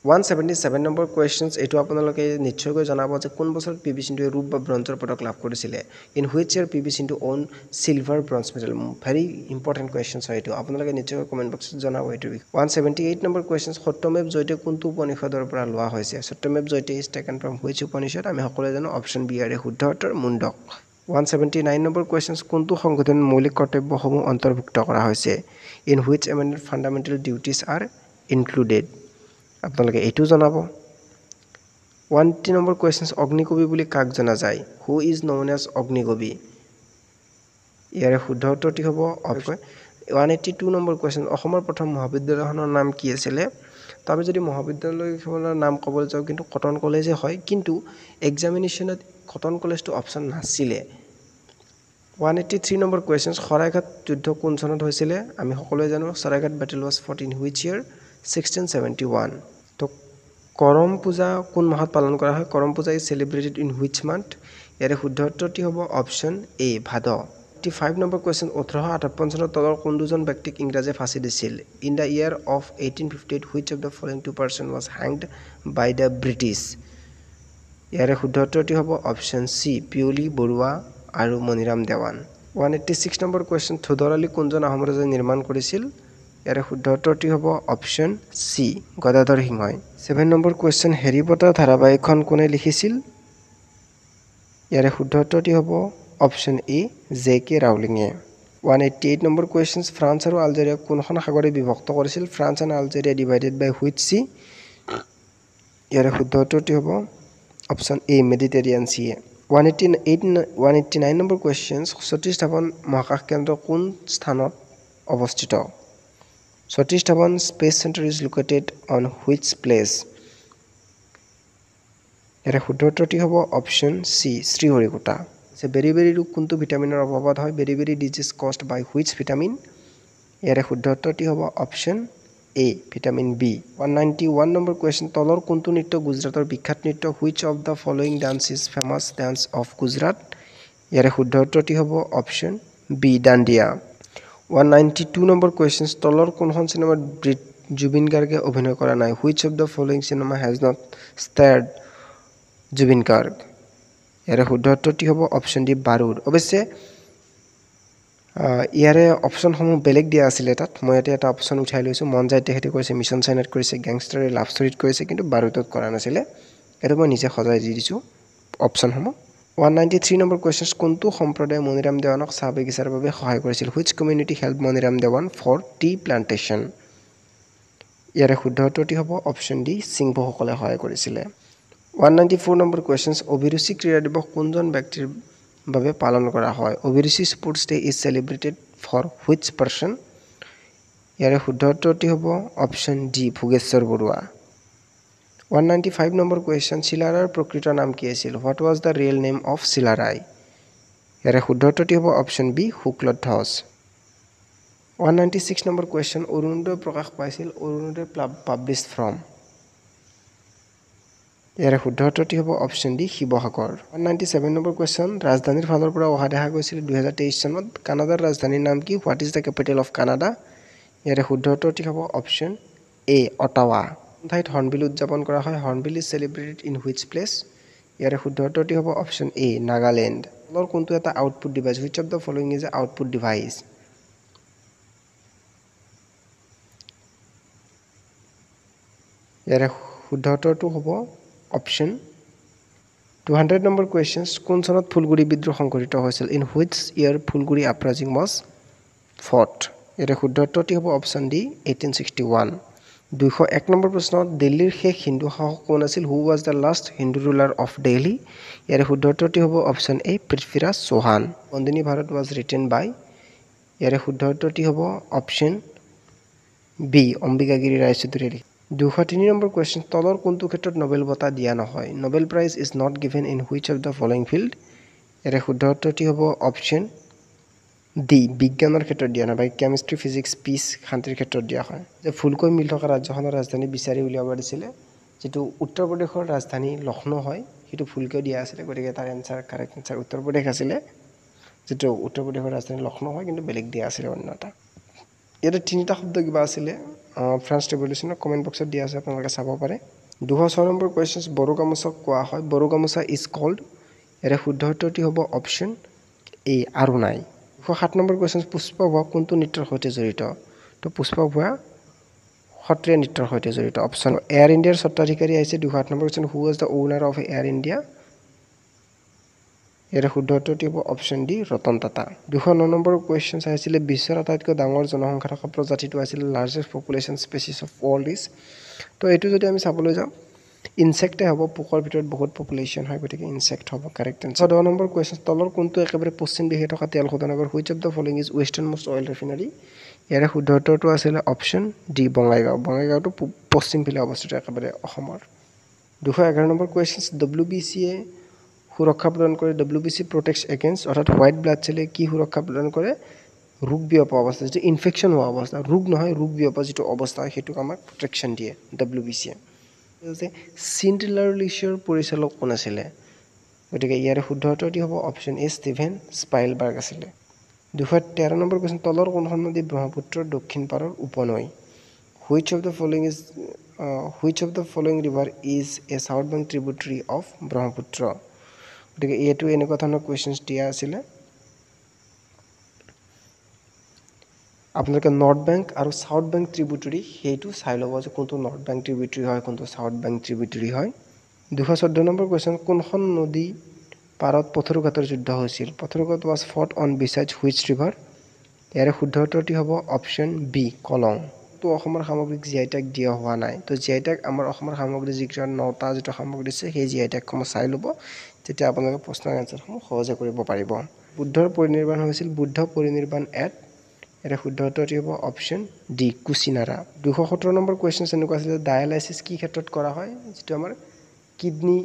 177 নম্বৰ কোৱেশ্চনছ এটো আপোনালোকে নিশ্চয়কৈ জনাব যে কোন বছৰত পিভি সিন্ধুৱে ৰূপ বা ব্ৰঞ্জৰ পদক লাভ কৰিছিলে in which year PV Sindhu won silver bronze medal very important questions হয় এটো আপোনালোকে নিশ্চয়কৈ কমেন্ট বক্সত জনাব এটো 178 নম্বৰ কোৱেশ্চনছ সত্যমেৱ জয়তে কোনটো উপনিষদৰ পৰা লোৱা হৈছে সত্যমেৱ Jayate is taken from which Upanishad আমি সকলোৱে জানো অপশ্যন বি ইয়াৰে শুদ্ধ উত্তৰ মুণ্ডক 179 নম্বৰ কোৱেশ্চনছ কোনটো সংবিধানৰ মৌলিক কৰ্তব্যসমূহ অন্তৰ্ভুক্ত কৰা হৈছে in which amendment fundamental duties R included আপোনালোকে এটো জনাব 180 নম্বৰ কোৱেশ্চনছ অগ্নিকবি বুলি কাক জনা যায় হু ইজ নউন এজ অগ্নিকবি ইয়াৰে শুদ্ধ উত্তৰটি হ'ব অপশ্যন 182 নম্বৰ কোৱেশ্চন অসমৰ প্ৰথম মহাবিদ্যালয়খনৰ নাম কি আছিল তো আমি যদি মহাবিদ্যালয়খনৰ নাম ক'বলৈ যাওঁ কিন্তু কটন কলেজে হয় কিন্তু এক্সামিনেশ্যনত কটন কলেজটো অপশ্যন নাছিলে 183 নম্বৰ কোৱেশ্চনছ খৰাইঘাট যুদ্ধ কোন চনত হৈছিল আমি সকলোৱে জানো খৰাইঘাট battle was fought in which year 1671 তো কৰম পূজা কোন মাহত পালন কৰা হয় কৰম পূজা is celebrated in which month ইয়াৰে শুদ্ধ উত্তৰটি হ'ব অপশ্যন এ ভাদ 85 নম্বৰ কোৱেশ্চন 1858 চনত তলৰ কোন দুজন ব্যক্তিক ইংৰাজে ফাঁসি দিছিল in the year of 1858 which of the following two person was hanged by the British ইয়াৰে শুদ্ধ উত্তৰটি হ'ব অপশ্যন সি পিউলি বৰুৱা আৰু মনিৰাম দেৱান 186 নম্বৰ কোৱেশ্চন থুদৰালি কোনজন আহোম ৰজাই নিৰ্মাণ কৰিছিল ইয়াৰে শুদ্ধ উত্তৰটি হ'ব অপশ্যন সি গদাধৰ সিংহই 7 নম্বৰ কোৱেশ্চন হেৰি পটাৰ ধাৰাবাহিকখন কোনে লিখিছিল ইয়াৰে শুদ্ধ উত্তৰটি হ'ব অপশ্যন এ জে কে ৰাউলিঙে 188 নম্বৰ কোৱেশ্চন ফ্ৰান্স আৰু আলজেৰিয়া কোনখন সাগৰে বিভক্ত কৰিছিল France and Algeria divided by which sea ইয়াৰে শুদ্ধ উত্তৰটি হ'ব option A Mediterranean sea 189 number question Satish Dhawan মহাকাশ কেন্দ্ৰ কোন স্থানত অৱস্থিত Satish Dhawan Space Center is located on which place? ইয়াৰে শুদ্ধ উত্তৰটি হ'ব অপশ্যন সি শ্ৰীহৰিকোটা বেৰিবেৰি ৰোগ কোনটো ভিটামিনৰ অভাৱত হয় beriberi disease caused by which vitamin ইয়াৰে শুদ্ধ উত্তৰটি হ'ব option A vitamin B 191 number question তলৰ কোনটো নৃত্য গুজৰাটৰ বিখ্যাত নৃত্য which of the following dance is famous dance of Gujarat ইয়াৰে শুদ্ধ উত্তৰটি হ'ব option B Dandiya 192 number question তলৰ কোনখন সিনেমাত জুবিন গাৰ্গে অভিনয় কৰা নাই which of the following cinema has not starred Zubeen Garg ইয়াৰে শুদ্ধ উত্তৰটি হ'ব অপশ্যন ডি বাৰুদ অৱশ্যে ইয়াৰে অপশ্যনসমূহ বেলেগ দিয়া আছিল তাত মই এটা অপশ্যন উঠাই লৈছো মন যায় তেখেতে কৰিছে মিছন চাইনাত কৰিছে গ্যাংষ্টাৰ লাভ ষ্টৰীত কৰিছে কিন্তু বাৰুদত কৰা নাছিলে এটা মই নিজে সজাই দি দিছো অপশ্যনসমূহ 193 নম্বৰ কোৱেশ্চন কোনটো সম্প্ৰদায়ে মনিৰাম দেৱানক চাহ বাগিচাৰ বাবে সহায় কৰিছিল which community help Maniram Dewan for tea plantation ইয়াৰে শুদ্ধ উত্তৰটি হ'ব অপশ্যন ডি সিংহসকলে সহায় কৰিছিল 194 নম্বৰ কোৱেশ্চন অভিৰুচি ক্ৰীড়া দিৱস কোনজন ব্যক্তিৰ বাবে পালন কৰা হয় অভিৰুচি sports day is celebrated for which person ইয়াৰে শুদ্ধ উত্তৰটি হ'ব option D Bhogeswar Baruah 195 number question চিলাৰাৰ প্ৰকৃত নাম কি আছিল what was the real name of Chilarai ইয়াৰে শুদ্ধ উত্তৰটি হ'ব option B Shukladhwaj 196 number question Arunodoi প্ৰকাশ পাইছিল অৰুণোদয় পাব্লিছড ফ্ৰম ইয়াৰে শুদ্ধ উত্তৰটি হ'ব option D Sivasagar 197 number question ৰাজধানীৰ ফালৰ পৰা অহা দেখা গৈছিল 2023 চনত কানাডাৰ ৰাজধানীৰ নাম কি what is the capital of Canada ইয়াৰে শুদ্ধ উত্তৰটি হ'ব অপশ্যন এ অটাৱা ঠাইত হৰ্ণবিল উদযাপন কৰা হয় Hornbill is celebrated in which place ইয়াৰে শুদ্ধ উত্তৰটি হ'ব অপশ্যন এ নাগালেণ্ড তলৰ কোনটো এটা output device which of the following is output device ইয়াৰে শুদ্ধ উত্তৰটো হ'ব অপশ্যন 200 নম্বৰ কুৱেশ্যনছ কোন চনত ফুলগুৰি বিদ্ৰোহ সংঘটিত হৈছিল in which year Phulaguri uprising was fought ইয়াৰে শুদ্ধ উত্তৰটি হ'ব অপশ্যন ডি 1861 201 নম্বৰ প্ৰশ্ন দিল্লীৰ শেষ হিন্দু শাসক কোন আছিল who was the last Hindu ruler of Delhi ইয়াৰে শুদ্ধ উত্তৰটি হ'ব option A Prithviraj Chauhan Bandini Bharat was written by ইয়াৰে শুদ্ধ উত্তৰটি হ'ব অপশ্যন বি অম্বিকাগিৰি ৰায়চৌধুৰীয়ে 203 নম্বৰ কুৱেশ্যন তলৰ কোনটো ক্ষেত্ৰত নোবেল বঁটা দিয়া নহয় Nobel prize is not given in which of the following field ইয়াৰে শুদ্ধ উত্তৰটি হ'ব অপশ্যন ডি বিজ্ঞানৰ ক্ষেত্ৰত দিয়া নহয় বা কেমিষ্ট্ৰি ফিজিক্স পিচ শান্তিৰ ক্ষেত্ৰত দিয়া হয় যে ফুলকৈ মিল থকা ৰাজ্যখনৰ ৰাজধানী বিচাৰি উলিয়াব দিছিলে যেটো উত্তৰ প্ৰদেশৰ ৰাজধানী লক্ষ্ণৌ হয় সেইটো ফুলকৈ দিয়া আছিলে গতিকে তাৰ answer correct answer Uttar Pradesh আছিলে যেটো উত্তৰ প্ৰদেশৰ ৰাজধানী লক্ষ্ণৌ হয় কিন্তু বেলেগ দিয়া আছিলে অন্যটা ইয়াতে তিনিটা শব্দ কিবা আছিলে ফ্ৰেঞ্চ ৰেভলিউচনৰ কমেন্ট বক্সত দিয়া আছে আপোনালোকে চাব পাৰে 206 নম্বৰ কুৱেশ্যনছ বড়ো গামোচাক কোৱা হয় বড়ো গামোচা ইজ কল্ড ইয়াৰে শুদ্ধ উত্তৰটি হ'ব অপশ্যন এ আৰু নাই 207 নম্বৰ কুৱেশ্যন পুষ্পা ভুৱা কোনটো নৃত্যৰ সৈতে জড়িত তো পুষ্পা ভুৱা সত্ৰীয়া নৃত্যৰ সৈতে জড়িত অপশ্যন এয়াৰ ইণ্ডিয়াৰ স্বত্বাধিকাৰী আহিছে 208 number question who was the owner of Air India ইয়াৰে শুদ্ধ উত্তৰটি হ'ব option D Ratan Tata 209 number question আহিছিলে বিশ্বৰ আটাইতকৈ ডাঙৰ জনসংখ্যা থকা প্ৰজাতিটো আছিল largest population species of world is তো এইটো যদি আমি চাবলৈ যাওঁ ইনসেক্টে হ'ব পোকৰ ভিতৰত বহুত পপুলেশ্যন হয় গতিকে ইনসেক্ট হ'ব কাৰেক্ট আনসাৰ 10 নম্বৰ কুৱেশ্যন তলৰ কোনটো একেবাৰে পশ্চিম দিশে থকা তেল শোধনাগাৰ which of the following is western most oil refinery ইয়াৰে শুদ্ধ উত্তৰটো আছিল অপশ্যন ডি বঙাইগাঁওটো পশ্চিম ফালে অৱস্থিত একেবাৰে অসমৰ 211 নম্বৰ কুৱেশ্যন ডব্লিউবিসিয়ে সুৰক্ষা প্ৰদান কৰে ডব্লিউবিসি প্ৰটেক্টছ এগেইনষ্ট অৰ্থাৎ হোৱাইট ব্লাড চেলে কি সুৰক্ষা প্ৰদান কৰে ৰোগ বিয়পা অৱস্থা যেটো ইনফেকশন হোৱা অৱস্থা ৰোগ নহয় ৰোগ বিয়পা যেটো অৱস্থা হেতুক আমাক প্ৰটেকশন দিয়ে ডব্লিউবিসিয়ে যে চিন্ট্ৰেলাৰলিছৰ পৰিচালক কোন আছিল গতিকে ইয়াৰে শুদ্ধ উত্তৰটি হ'ব অপশ্যন এ ষ্টিভেন স্পাইলবাৰ্গ আছিল 213 নম্বৰ কুৱেশ্যন তলৰ কোনখন নদী ব্ৰহ্মপুত্ৰৰ দক্ষিণ পাৰৰ উপনৈ which of the following river is a southbound tributary of brahmaputra গতিকে এটো এনেকুৱা ধৰণৰ কোৱেশ্চনছ দিয়া আছিল আপোনালোকে নৰ্থ বেংক আৰু সাউথ বেংক ট্ৰিবিউটৰি হেতু চাই লব যে কোনটো নৰ্থ বেংক ট্ৰিবিউটৰি হয় কোনটো সাউথ বেংক ট্ৰিবিউটৰি হয় 214 নম্বৰ কোৱেশ্চন কোনখন নদী পাৰত পথৰুঘাটৰ যুদ্ধ হৈছিল Patharughat was fought on besides which river ইয়াৰে শুদ্ধ উত্তৰটি হ'ব অপশ্যন বি কলং তো অসমৰ সামগ্ৰিক জিআই ট্যাগ দিয়া হোৱা নাই তো জিআই ট্যাগ আমাৰ অসমৰ সামগ্ৰী যিকৰা 9টা যেটো সামগ্ৰী আছে সেই জিআই ট্যাগ কম চাই লব তেতিয়া আপোনালোকে প্ৰশ্নৰ আনসাৰসমূহ সহজে কৰিব পাৰিব বুদ্ধৰ পৰিনিৰ্বাণ হৈছিল বুদ্ধ পৰিনিৰ্বাণ এট এৰ শুদ্ধ উত্তৰটি হ'ব অপশ্যন ডি কুছিনাৰা 217 নম্বৰ কোৱেশ্চন এনেকুৱা আছিল ডায়ালাইসিস কি ক্ষেত্ৰত কৰা হয় যেটো আমাৰ কিডনি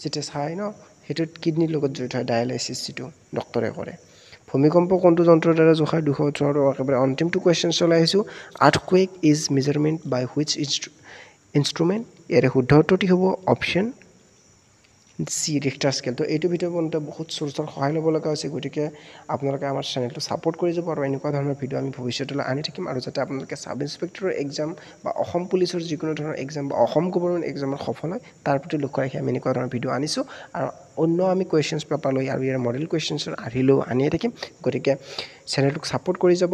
যেটা চাই ন হেতুত কিডনিৰ লগত জড়িত হয় ডায়ালাইসিস যেটো ডক্টৰে কৰে ভূমিকম্প কোনটো যন্ত্ৰৰ দ্বাৰা জোখায় 218 একেবাৰে অন্তিমটো কোৱেশ্চন চলাই আহিছো earthquake is measurement by which instrument এৰ শুদ্ধ উত্তৰটি হ'ব অপশ্যন সি ৰিখটাৰ স্কেল তো এইটো ভিডিও বনতে বহুত সোৰ্সৰ সহায় লব লগা আছে গতিকে আপোনালোকে আমাৰ চেনেলটো সাপোৰ্ট কৰি যাব আৰু এনেকুৱা ধৰণৰ ভিডিও আমি ভৱিষ্যতলৈ আনি থাকিম আৰু যাতে আপোনালোকে সাব ইন্সপেক্টৰৰ এক্সাম বা অসম পুলিচৰ যিকোনো ধৰণৰ এক্সাম বা অসম গৱৰ্ণমেণ্ট এক্সামৰ সফল হয় তাৰ প্ৰতি লক্ষ্য ৰাখি আমি এনেকুৱা ধৰণৰ ভিডিও আনিছো আৰু অন্য আমি কোৱেশ্চনছ পেপাৰ লৈ আৰু ইয়াৰ মডেল কোৱেশ্চনছৰ আহিলেও আনিয়ে থাকিম গতিকে চেনেলটোক সাপোৰ্ট কৰি যাব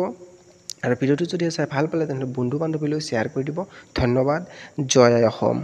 আৰু ভিডিওটো যদি চাই ভাল পালে তেন্তে বন্ধু বান্ধৱীলৈ শ্বেয়াৰ কৰি দিব ধন্যবাদ জয় অসম